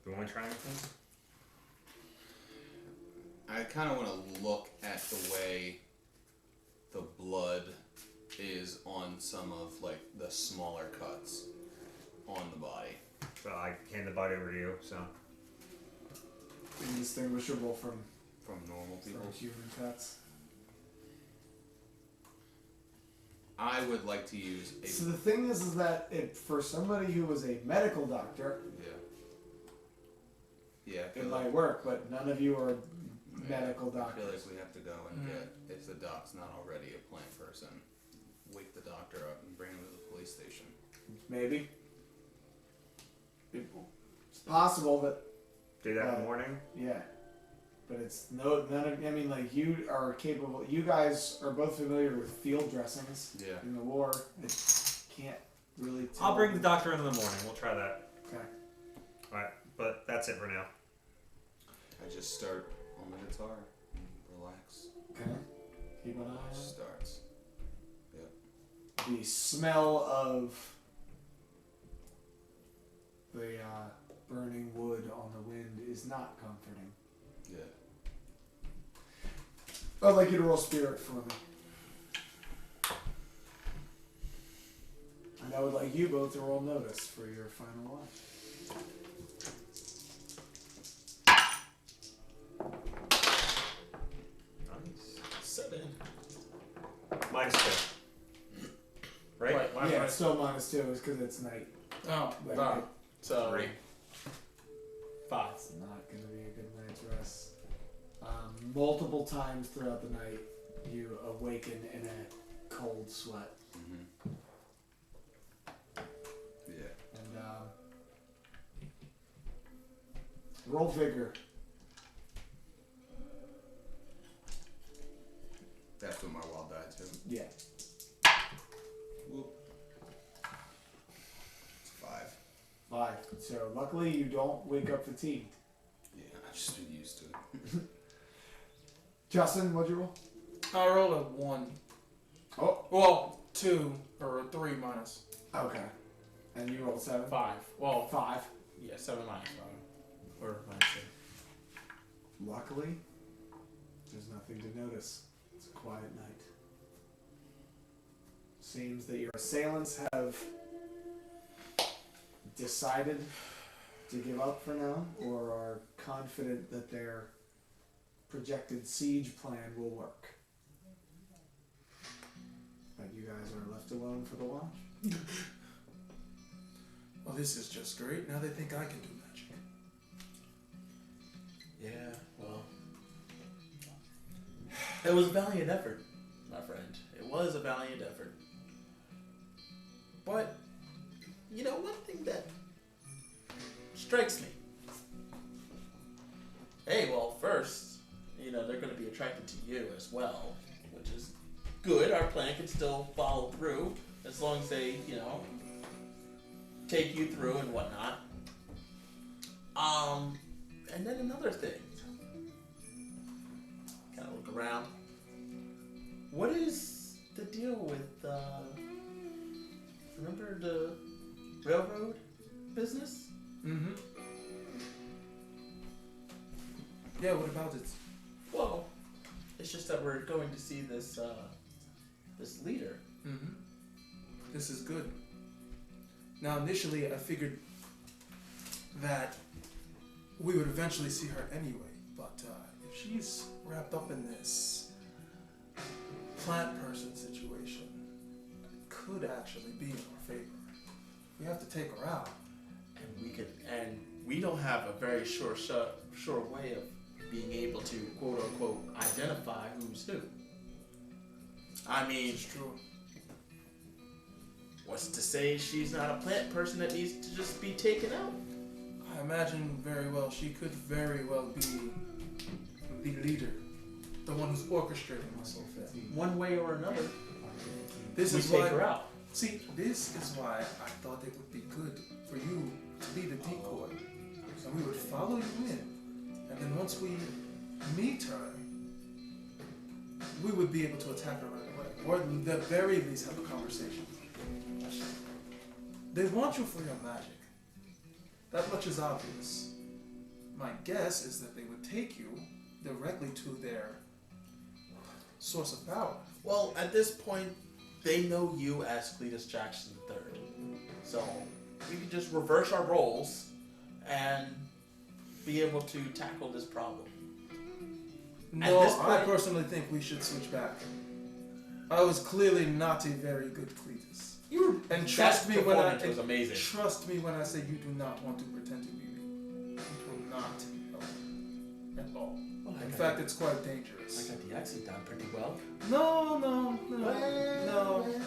Do you want to try anything? I kind of want to look at the way the blood is on some of like the smaller cuts on the body. So I hand the body over to you. So Indistinguishable from Normal people. human cuts. I would like to use a So the thing is that for somebody who was a medical doctor, yeah. I it feel might like, work, but none of you are medical I feel doctors. like we have to go and get, if the doc's not already a plant person, wake the doctor up and bring him to the police station. Maybe. It's possible, but do that in the morning. yeah. But it's none of. I mean, like you are capable. You guys are both familiar with field dressings Yeah. in the war. It can't really. Tell. I'll bring the doctor in the morning. We'll try that. Okay. All right. But that's it for now. I just start on the guitar and relax. Okay. Keep an eye It on just starts. it. The smell of the burning wood on the wind is not comforting. Yeah. I'd like you to roll spirit for me. And I would like you both to roll notice for your final watch. Nice. 7. -2. Right? Right. My Yeah, friend. it's still -2 is because it's night. Oh, Like, wow. So 3. 5. It's not going to be a good night's rest. Multiple times throughout the night, you awaken in a cold sweat. Mm-hmm. Yeah. And roll vigor. That's what my wild died too. Yeah. Whoop. It's 5. 5. So luckily you don't wake up fatigued. Yeah, I've just been used to it. Justin, what'd you roll? I rolled a 1. Oh. Well, 2 or 3 minus Okay. And you rolled 7? 5. Well, 5. yeah, 7 minus 5. Or minus 6. Luckily, there's nothing to notice. It's a quiet night. Seems that your assailants have decided to give up for now, or are confident that their projected siege plan will work. But you guys are left alone for the watch. Well, this is just great. Now they think I can do magic. Yeah, well. It was a valiant effort, my friend. It was a valiant effort. But, you know, one thing that strikes me. Hey, well, first, you know, they're going to be attracted to you as well, which is good. Our plan can still follow through as long as they, you know, take you through and whatnot. And then another thing. Kind of look around. What is the deal with Yeah, what about it? Well, it's just that we're going to see this this leader. Mm-hmm. This is good. Now, initially, I figured that we would eventually see her anyway, but if she's wrapped up in this plant person situation, it could actually be in our favor. We have to take her out. And we don't have a very sure way of being able to quote unquote identify who's who. I mean, It's true. what's to say she's not a plant person that needs to just be taken out? I imagine very well she could very well be the leader, the one who's orchestrating this whole thing. One way or another, This we is take why. her out. See, this is why I thought it would be good for you to be the decoy, and we would follow you in, and then once we meet her, we would be able to attack her right away, or at the very least have a conversation. They want you for your magic. That much is obvious. My guess is that they would take you directly to their source of power. Well, at this point, they know you as Cletus Jackson III. So we can just reverse our roles and be able to tackle this problem. No, this I point- personally think we should switch back. I was clearly not a very good Cletus. You were, And that trust me when I performance was amazing. trust me when I say you do not want to pretend to be me. It will not help at all. Well, In fact, it's quite dangerous. I got the accent down pretty well. No,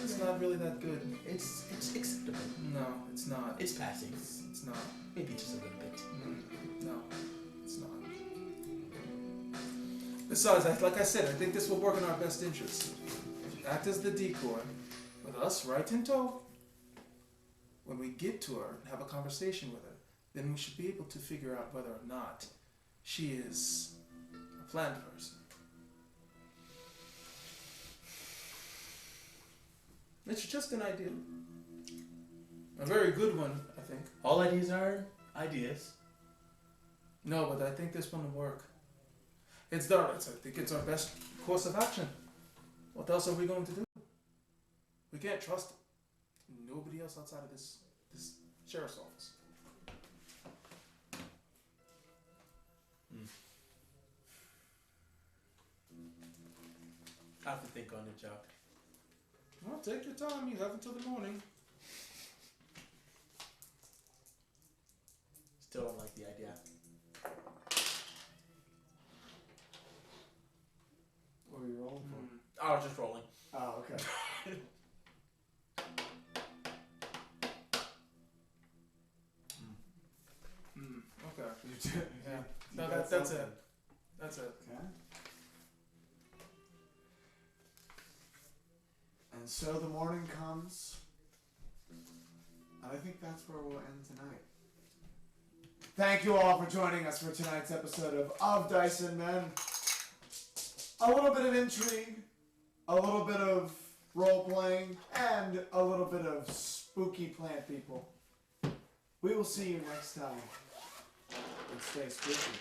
it's not really that good. It's acceptable. No, it's not. It's passing. It's not. Maybe just a little bit. No, it's not. Besides, like I said, I think this will work in our best interest. Act as the decoy, with us right in tow. When we get to her and have a conversation with her, then we should be able to figure out whether or not she is a plant person. It's just an idea. A very good one, I think. All ideas are ideas. No, but I think this one will work. I think it's our best course of action. What else are we going to do? We can't trust nobody else outside of this sheriff's office. I have to think on it, Chuck. Well, take your time. You have until the morning. Still don't like the idea. What are you rolling for? I was just rolling. Oh, okay. Okay. You did- Yeah. you No, got that's something. it. That's it. Okay. And so the morning comes, and I think that's where we'll end tonight. Thank you all for joining us for tonight's episode of Dice and Men. A little bit of intrigue, a little bit of role playing, and a little bit of spooky plant people. We will see you next time. And stay spooky.